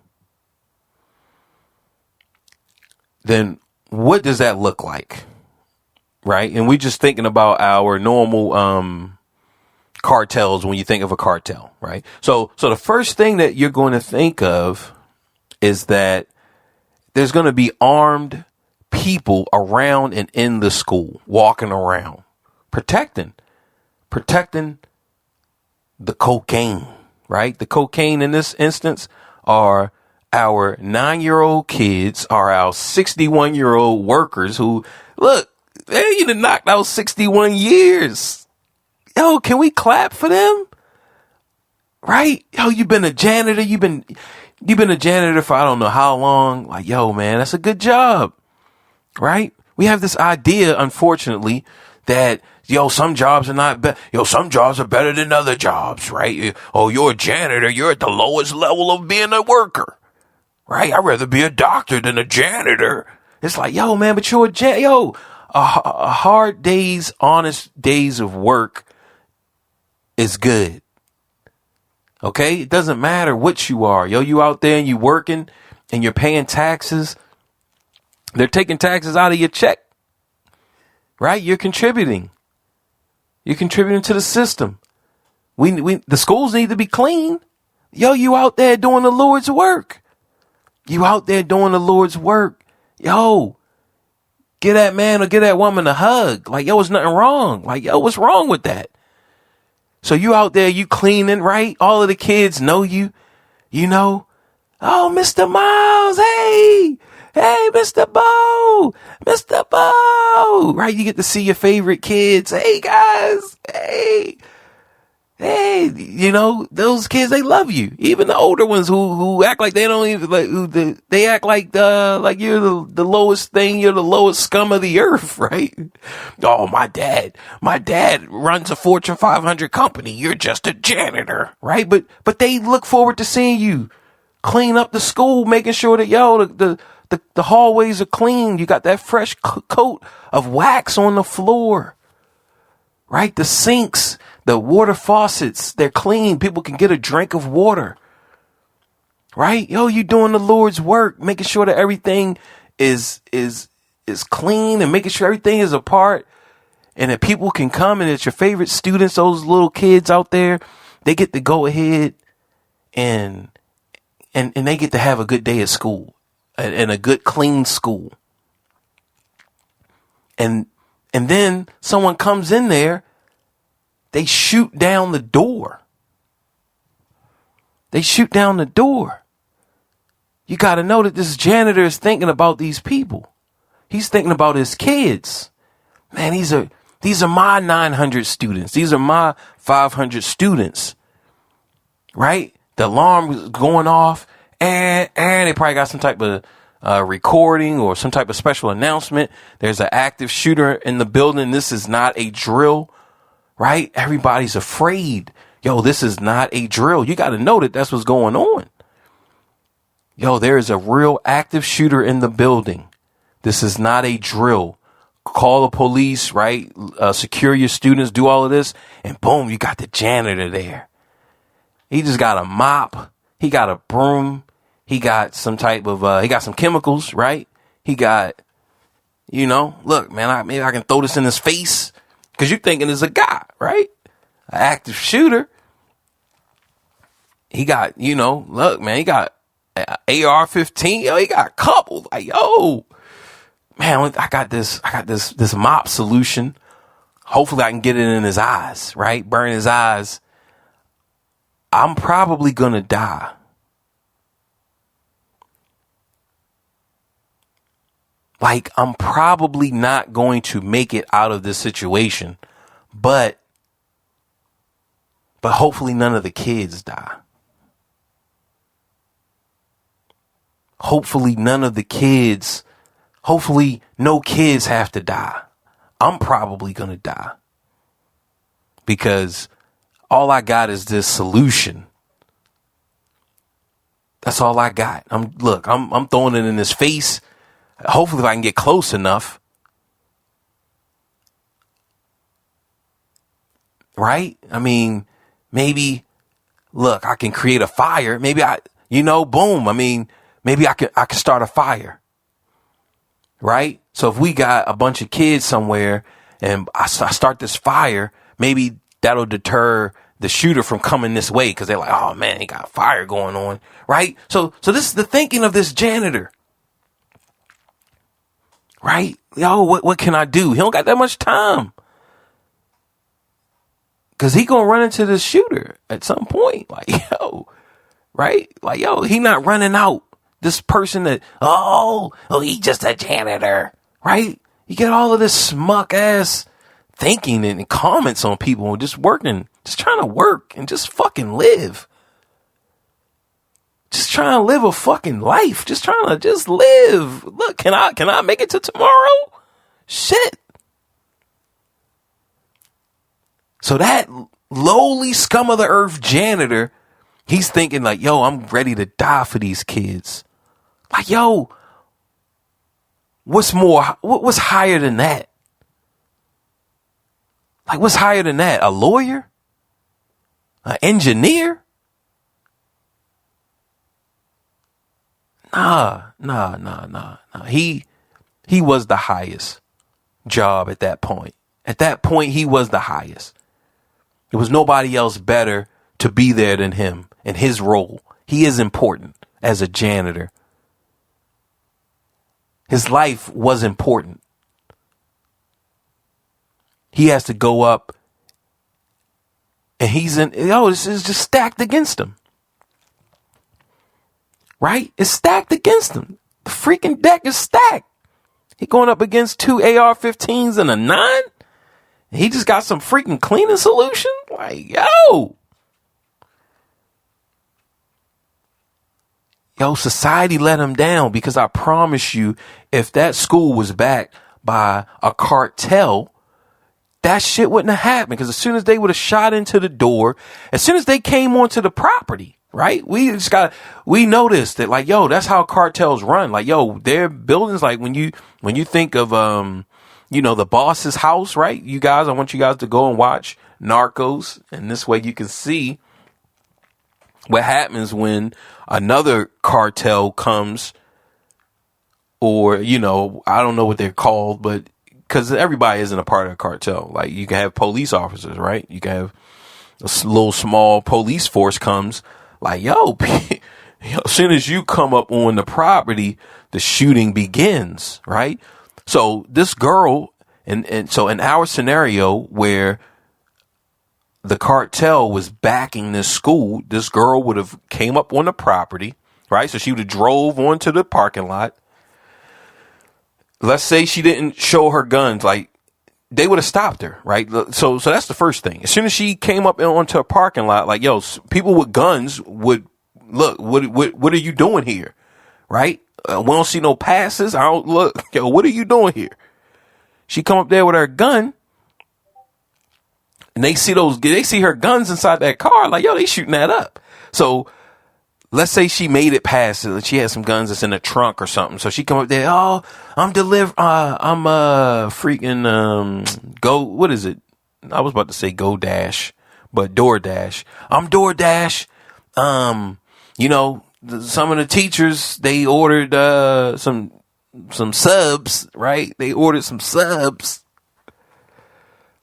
Then what does that look like? Right? And we just thinking about our normal cartels when you think of a cartel, right? So the first thing that you're going to think of is that there's going to be armed people around and in the school, walking around, protecting the cocaine, right? The cocaine in this instance are our 9-year-old kids, are our 61-year-old workers who, look, you done knocked out 61 years. Yo, can we clap for them? Right? Yo, you've been a janitor. You've been a janitor for I don't know how long. Like, yo, man, that's a good job. Right? We have this idea, unfortunately, that, yo, some jobs are not some jobs are better than other jobs, right? Oh, you're a janitor. You're at the lowest level of being a worker. Right? I'd rather be a doctor than a janitor. It's like, yo, man, but you're a hard days, honest days of work is good. Okay? It doesn't matter what you are. Yo, you out there and you working and you're paying taxes. They're taking taxes out of your check. Right? You're contributing. You're contributing to the system. The schools need to be clean. Yo, you out there doing the Lord's work. You out there doing the Lord's work. Yo, give that man or give that woman a hug. Like, yo, there's nothing wrong. Like, yo, what's wrong with that? So you out there, you cleaning, right? All of the kids know you, you know. Oh, Mr. Miles, hey, Mr. Bo, right? You get to see your favorite kids. Hey, guys, hey, you know, those kids, they love you. Even the older ones who act like they don't even, like, they act like you're the lowest thing, you're the lowest scum of the earth, right? Oh, my dad runs a Fortune 500 company. You're just a janitor, right? But they look forward to seeing you clean up the school, making sure that, yo, the hallways are clean. You got that fresh coat of wax on the floor, right? The sinks, the water faucets, they're clean. People can get a drink of water, right? Yo, you doing the Lord's work, making sure that everything is clean and making sure everything is apart and that people can come and it's your favorite students, those little kids out there, they get to go ahead and they get to have a good day at school and a good clean school. And then someone comes in there, they shoot down the door. You got to know that this janitor is thinking about these people. He's thinking about his kids. Man, these are my 900 students. These are my 500 students. Right? The alarm was going off and they probably got some type of recording or some type of special announcement. There's an active shooter in the building. This is not a drill. Right? Everybody's afraid. Yo, this is not a drill. You got to know that that's what's going on. Yo, there is a real active shooter in the building. This is not a drill. Call the police, right? Secure your students, do all of this. And boom, you got the janitor there. He just got a mop. He got a broom. He got some type of, he got some chemicals, right? He got, you know, look, man, maybe I can throw this in his face. Because you're thinking it's a guy, right? An active shooter. He got, you know, look, man, he got AR-15. Yo, he got a couple. Like, yo, man, I got this mop solution. Hopefully I can get it in his eyes, right? Burn his eyes. I'm probably going to die. Like, I'm probably not going to make it out of this situation, but hopefully none of the kids die. Hopefully no kids have to die. I'm probably going to die because all I got is this solution. That's all I got. I'm throwing it in his face. Hopefully if I can get close enough. Right? I mean, maybe, look, I can create a fire. Maybe boom. I mean, maybe I can start a fire. Right? So if we got a bunch of kids somewhere and I start this fire, maybe that'll deter the shooter from coming this way because they're like, oh man, he got fire going on. Right? So this is the thinking of this janitor. Right? Yo, what can I do? He don't got that much time. Cause he gonna run into the shooter at some point. Like, yo, right? Like, yo, he not running out. This person that, he's just a janitor, right? You get all of this smuck ass thinking and comments on people just working, just trying to work and just fucking live. Just trying to live a fucking life. Just trying to just live. Look, can I make it to tomorrow? Shit. So that lowly scum of the earth janitor, he's thinking like, yo, I'm ready to die for these kids. Like, yo, what's higher than that? Like, what's higher than that? A lawyer? An engineer? Nah. He was the highest job at that point. At that point, he was the highest. There was nobody else better to be there than him in his role. He is important as a janitor. His life was important. He has to go up and this is just stacked against him. Right? It's stacked against him. The freaking deck is stacked. He going up against 2 AR-15s and a 9. He just got some freaking cleaning solution. Like, yo, society let him down because I promise you, if that school was backed by a cartel, that shit wouldn't have happened. Because as soon as they would have shot into the door, as soon as they came onto the property, right? We noticed that, like, yo, that's how cartels run. Like, yo, their buildings, like when you think of, the boss's house, right? I want you guys to go and watch Narcos. And this way you can see what happens when another cartel comes, or, I don't know what they're called, but because everybody isn't a part of a cartel. Like, you can have police officers, right? You can have a little small police force comes, like, yo, as soon as you come up on the property, the shooting begins, right? So this girl, and so in our scenario where the cartel was backing this school, this girl would have came up on the property, right? So she would have drove onto the parking lot. Let's say she didn't show her guns, like they would have stopped her, right? So that's the first thing. As soon as she came up onto a parking lot, like, yo, people with guns would look, what are you doing here? Right? We don't see no passes. I don't look, yo, what are you doing here? She come up there with her gun. And they see her guns inside that car, like, yo, they shooting that up. So let's say she made it past it. She had some guns that's in the trunk or something. So she come up there, I'm what is it? I was about to say GoDash, but DoorDash. I'm DoorDash. Some of the teachers, they ordered some subs, right? They ordered some subs.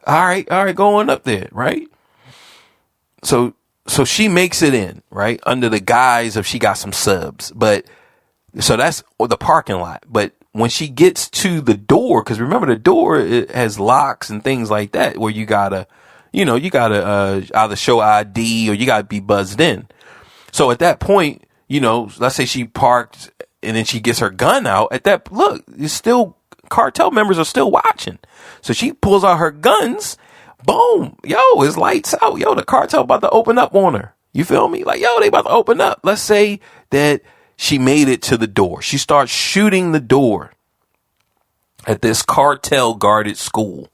All right, going up there, right? So she makes it in, right? Under the guise of she got some subs. But so that's the parking lot. But when she gets to the door, because remember the door, it has locks and things like that where you gotta either show ID or you gotta be buzzed in. So at that point, let's say she parked and then she gets her gun out. It's still cartel members are still watching. So she pulls out her guns. Boom. Yo, it's lights out. Yo, the cartel about to open up on her. You feel me? Like, yo, they about to open up. Let's say that she made it to the door. She starts shooting the door. at this cartel guarded school.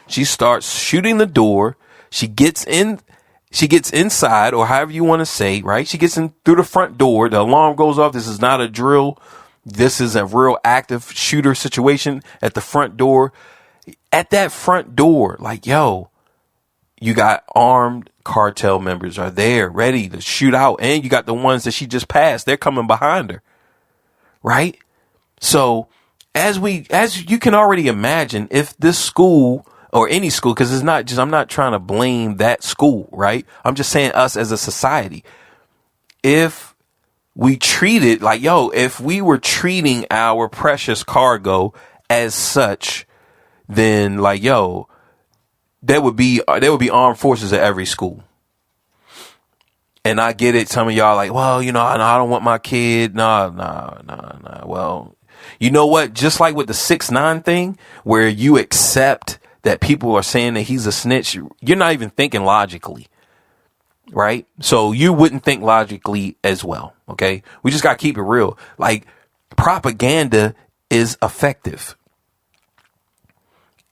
She starts shooting the door. She gets inside, or however you want to say, right? She gets in through the front door. The alarm goes off. This is not a drill. This is a real active shooter situation at the front door. At that front door, like, yo, you got armed cartel members are there ready to shoot out. And you got the ones that she just passed. They're coming behind her. Right? So as you can already imagine, if this school or any school, because I'm not trying to blame that school, right? I'm just saying us as a society. If we treat it like, if we were treating our precious cargo as such, then like, there would be armed forces at every school. And I get it. Some of y'all like, well, I don't want my kid. Nah. Well, you know what? Just like with the 6ix9ine thing, where you accept that people are saying that he's a snitch, you're not even thinking logically, right? So you wouldn't think logically as well. Okay. We just got to keep it real. Like, propaganda is effective.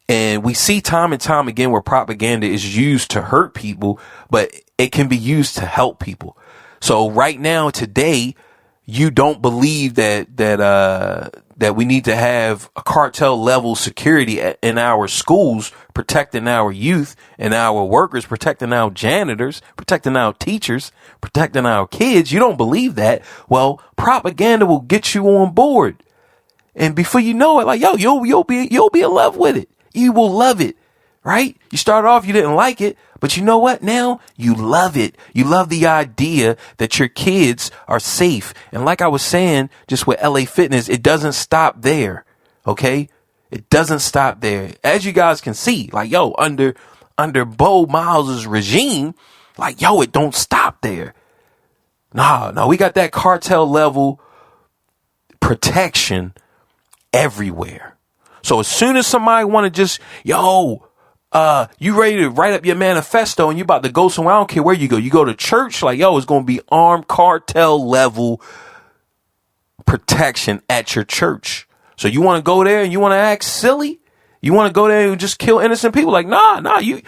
And we see time and time again where propaganda is used to hurt people, but it can be used to help people. So right now, today, you don't believe that we need to have a cartel level security in our schools, protecting our youth and our workers, protecting our janitors, protecting our teachers, protecting our kids. You don't believe that. Well, propaganda will get you on board. And before you know it, like, you'll be in love with it. You will love it, right? You started off, you didn't like it, but you know what? Now you love it. You love the idea that your kids are safe. And like I was saying, just with LA Fitness, it doesn't stop there. Okay. It doesn't stop there. As you guys can see, like, under Bo Miles's regime, like, it don't stop there. No, we got that cartel level protection everywhere. So as soon as somebody want to just, you ready to write up your manifesto and you about to go somewhere, I don't care where you go. You go to church, like, it's going to be armed cartel level protection at your church. So you want to go there and you want to act silly? You want to go there and just kill innocent people? Like, nah, you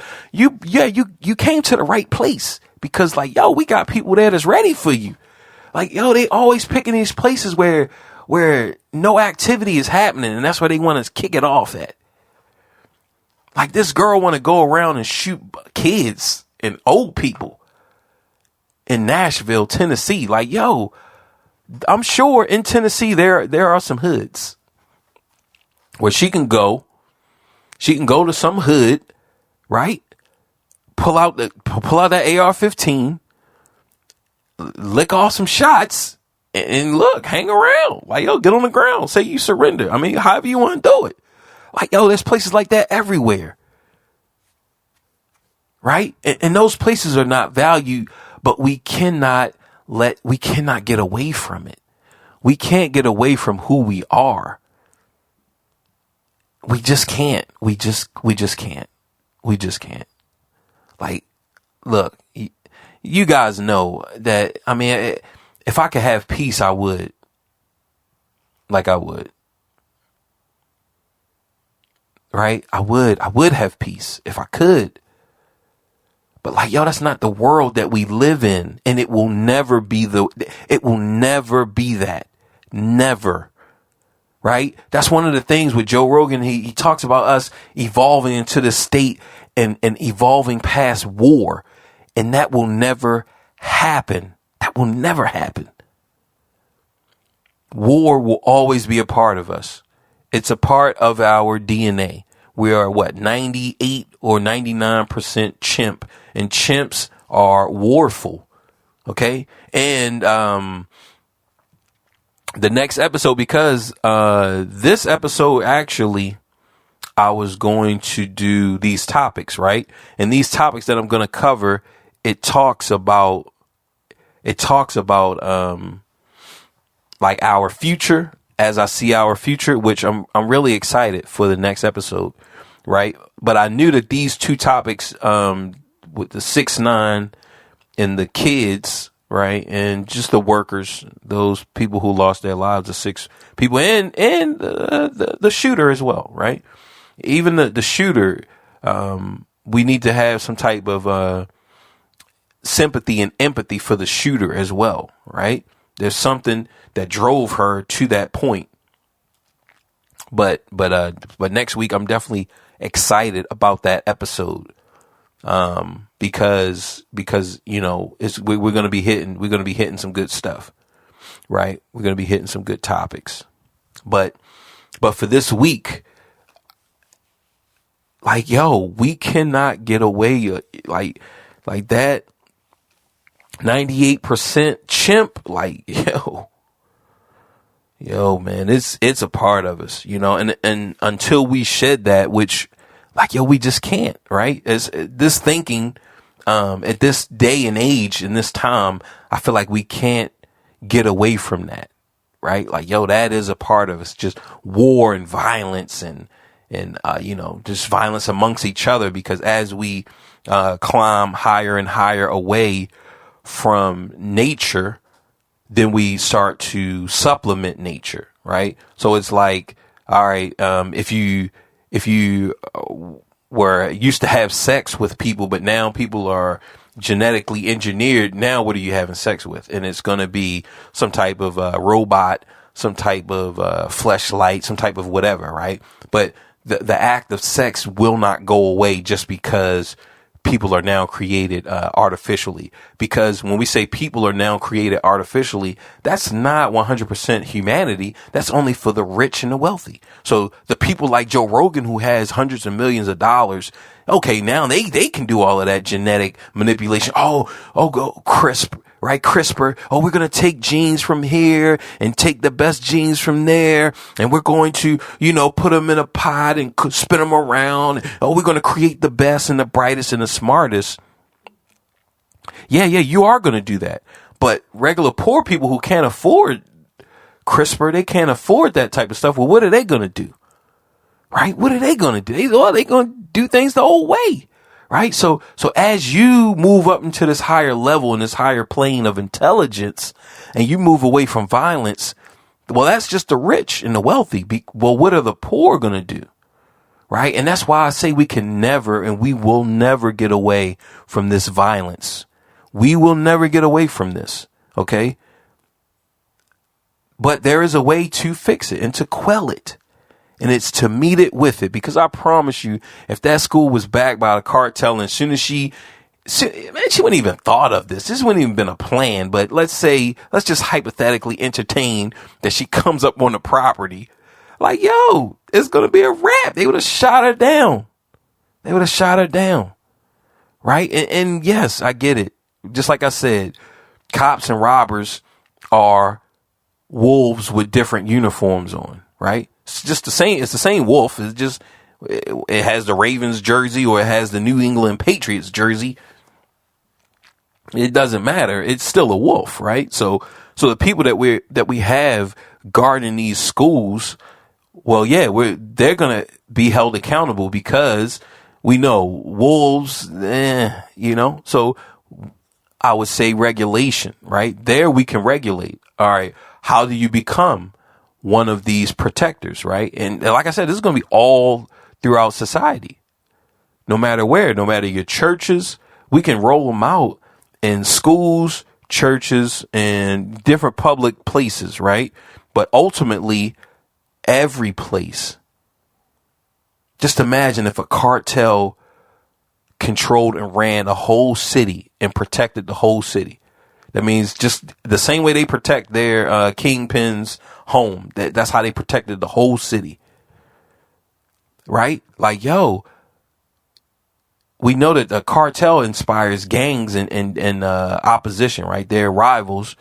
came to the right place, because like, we got people there that's ready for you. Like, they always picking these places where no activity is happening, and that's where they want to kick it off at. Like, this girl want to go around and shoot kids and old people in Nashville, Tennessee. Like, I'm sure in Tennessee there are some hoods where she can go to some hood, right? Pull out that AR-15, lick off some shots, and look, hang around. Like, get on the ground. Say you surrender. I mean, however you want to do it. Like, there's places like that everywhere. Right? And those places are not valued, but we cannot get away from it. We can't get away from who we are. We just can't. We just can't. We just can't. Like, look, you guys know that, I mean, if I could have peace, I would. Like, I would. Right? I would have peace if I could. But like, that's not the world that we live in. And it will never be that. Never. Right? That's one of the things with Joe Rogan. He talks about us evolving into this state and evolving past war. And that will never happen. That will never happen. War will always be a part of us. It's a part of our DNA. We are 98 or 99% chimp, and chimps are warful. Okay. And, the next episode, because, this episode actually, I was going to do these topics, right? And these topics that I'm going to cover, it talks about like our future, as I see our future, which I'm really excited for the next episode, right? But I knew that these two topics, with the 6ix9ine and the kids, right? And just the workers, those people who lost their lives, the 6 people, and the shooter as well, right? Even the shooter, we need to have some type of sympathy and empathy for the shooter as well, right? There's something that drove her to that point. But next week I'm definitely excited about that episode. Because you know, we're going to be hitting some good stuff, right? We're going to be hitting some good topics. But for this week, like, yo, we cannot get away like that 98% chimp, like, yo, man, it's a part of us, you know, and until we shed that, which, like, yo, we just can't, right? As this thinking, at this day and age, in this time, I feel like we can't get away from that, right? Like, yo, that is a part of us, just war and violence and you know, just violence amongst each other, because as we climb higher and higher away from nature, then we start to supplement nature, right? So it's like, all right, if you were used to have sex with people, but now people are genetically engineered, now what are you having sex with? And it's going to be some type of robot, some type of fleshlight, some type of whatever, right? But the act of sex will not go away just because people are now created artificially. Because when we say people are now created artificially, that's not 100% humanity. That's only for the rich and the wealthy. So the people like Joe Rogan, who has hundreds of millions of dollars, okay, now they can do all of that genetic manipulation. Go CRISPR, right? CRISPR. Oh, we're going to take genes from here and take the best genes from there. And we're going to, you know, put them in a pot and spin them around. Oh, we're going to create the best and the brightest and the smartest. Yeah, you are going to do that. But regular poor people who can't afford CRISPR, they can't afford that type of stuff. Well, what are they going to do? Right? What are they going to do? They're going to do things the old way. Right? So as you move up into this higher level and this higher plane of intelligence, and you move away from violence, well, that's just the rich and the wealthy. Well, what are the poor going to do? Right? And that's why I say we can never, and we will never get away from this violence. We will never get away from this. Okay? But there is a way to fix it and to quell it. And it's to meet it with it, because I promise you, if that school was backed by a cartel, and as soon as she wouldn't even thought of this. This wouldn't even been a plan. But let's just hypothetically entertain that she comes up on the property. Like, yo, it's going to be a wrap. They would have shot her down. Right. And yes, I get it. Just like I said, cops and robbers are wolves with different uniforms on. Right. It's just the same. It's the same wolf. It's just, it has the Ravens jersey or it has the New England Patriots jersey. It doesn't matter. It's still a wolf, right? So the people that we have guarding these schools, well, yeah, they're going to be held accountable, because we know wolves, you know, so I would say regulation, right? There we can regulate. All right. How do you become one of these protectors, right? And like I said, this is going to be all throughout society. No matter where, no matter your churches, we can roll them out in schools, churches, and different public places, right? But ultimately, every place. Just imagine if a cartel controlled and ran a whole city and protected the whole city. That means just the same way they protect their kingpin's home. That's how they protected the whole city. Right? Like, yo, we know that the cartel inspires gangs and opposition, right? They're rivals.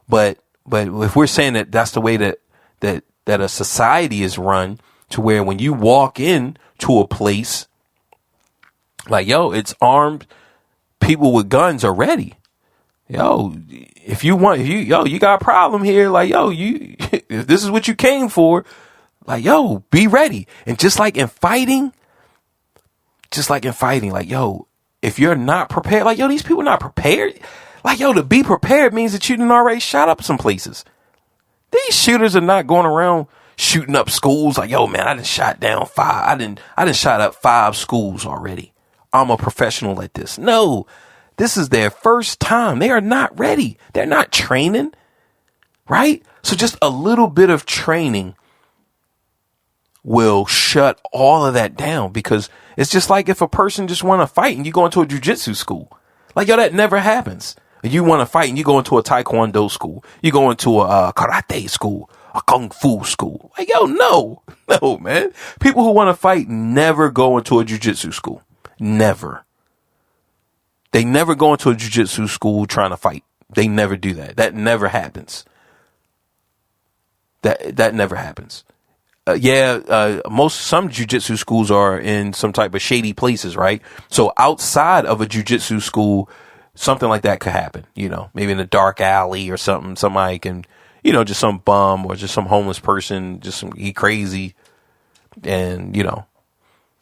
But if we're saying that that's the way that a society is run, to where when you walk in to a place, like, yo, it's armed people with guns are ready. Yo, you got a problem here, like, yo, if this is what you came for, like, yo, be ready. And just like in fighting, like, yo, if you're not prepared, like, yo, these people not prepared. Like, yo, to be prepared means that you done already shot up some places. These shooters are not going around shooting up schools like, yo, man, I done shot down 5. I done shot up 5 schools already. I'm a professional at this. No, this is their first time. They are not ready. They're not training, right? So just a little bit of training will shut all of that down, because it's just like if a person just want to fight and you go into a jiu-jitsu school. Like, yo, that never happens. You want to fight and you go into a taekwondo school. You go into a karate school, a kung fu school. Like, yo, no, man. People who want to fight never go into a jiu-jitsu school. Never. They never go into a jiu-jitsu school trying to fight. They never do that. That never happens. That never happens. Some jiu-jitsu schools are in some type of shady places, right? So outside of a jiu-jitsu school, something like that could happen, maybe in a dark alley or something. Somebody can, just some bum or just some homeless person, he crazy. And,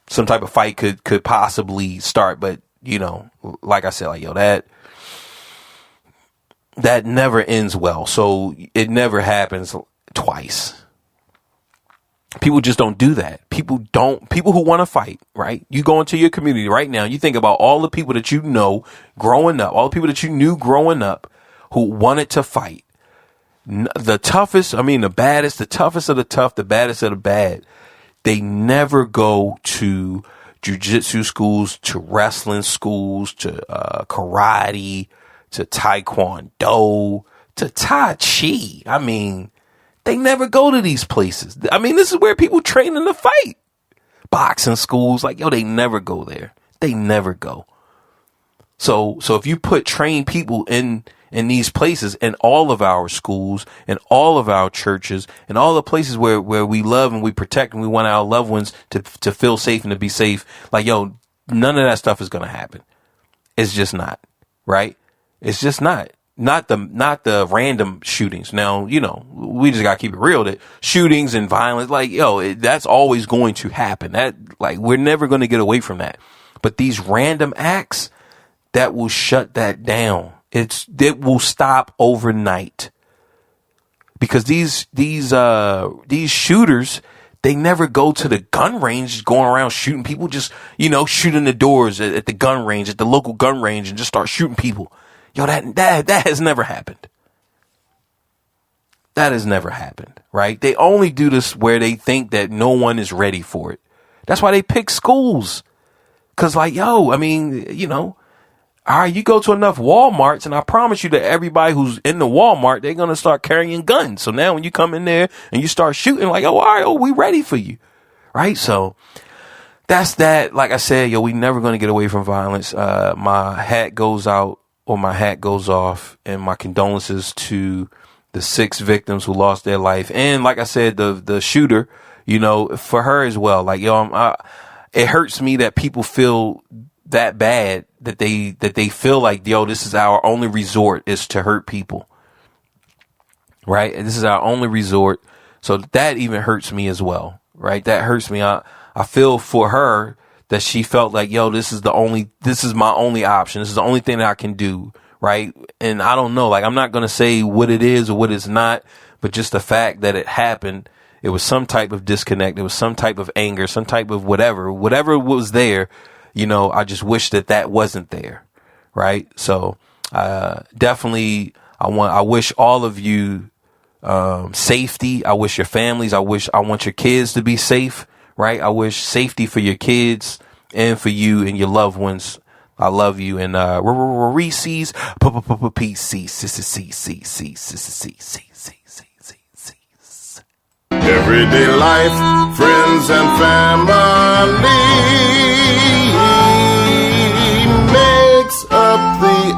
some type of fight could possibly start. But, like I said, like, yo, that never ends well. So it never happens twice. People just don't do that. People who want to fight, right? You go into your community right now, you think about all the people that you know growing up, all the people that you knew growing up who wanted to fight. The toughest, the baddest, the toughest of the tough, the baddest of the bad. They never go to jiu-jitsu schools, to wrestling schools, to karate, to taekwondo, to tai chi. They never go to these places. This is where people train in the fight. Boxing schools, like, yo, they never go there. They never go. So if you put trained people in these places, in all of our schools, in all of our churches, in all the places where we love and we protect and we want our loved ones to feel safe and to be safe, like, yo, none of that stuff is going to happen. It's just not, right? It's just not. Not the random shootings. Now, we just got to keep it real that shootings and violence, like, yo, that's always going to happen. That, like, we're never going to get away from that. But these random acts, that will shut that down. It will stop overnight. Because these shooters, they never go to the gun range going around shooting people, just, shooting the doors at the gun range, at the local gun range, and just start shooting people. Yo, that has never happened. That has never happened, right? They only do this where they think that no one is ready for it. That's why they pick schools. Cause like, yo, all right, you go to enough Walmarts and I promise you that everybody who's in the Walmart, they're going to start carrying guns. So now when you come in there and you start shooting, like, oh, all right, we ready for you. Right. So that's that. Like I said, yo, we never going to get away from violence. My hat goes out. Or my hat goes off, and my condolences to the 6 victims who lost their life. And like I said, the shooter, for her as well. Like, yo, it hurts me that people feel that bad, that they feel like, yo, this is our only resort, is to hurt people. Right? And this is our only resort. So that even hurts me as well. Right? That hurts me. I feel for her that she felt like, yo, this is my only option. This is the only thing that I can do. Right. And I don't know, like, I'm not going to say what it is or what it's not, but just the fact that it happened, it was some type of disconnect. It was some type of anger, some type of whatever was there. I just wish that wasn't there. Right. So, definitely I wish all of you, safety. I wish your families, I want your kids to be safe. Right. I wish safety for your kids and for you and your loved ones. I love you. And Reese's Everyday life, friends and family makes up the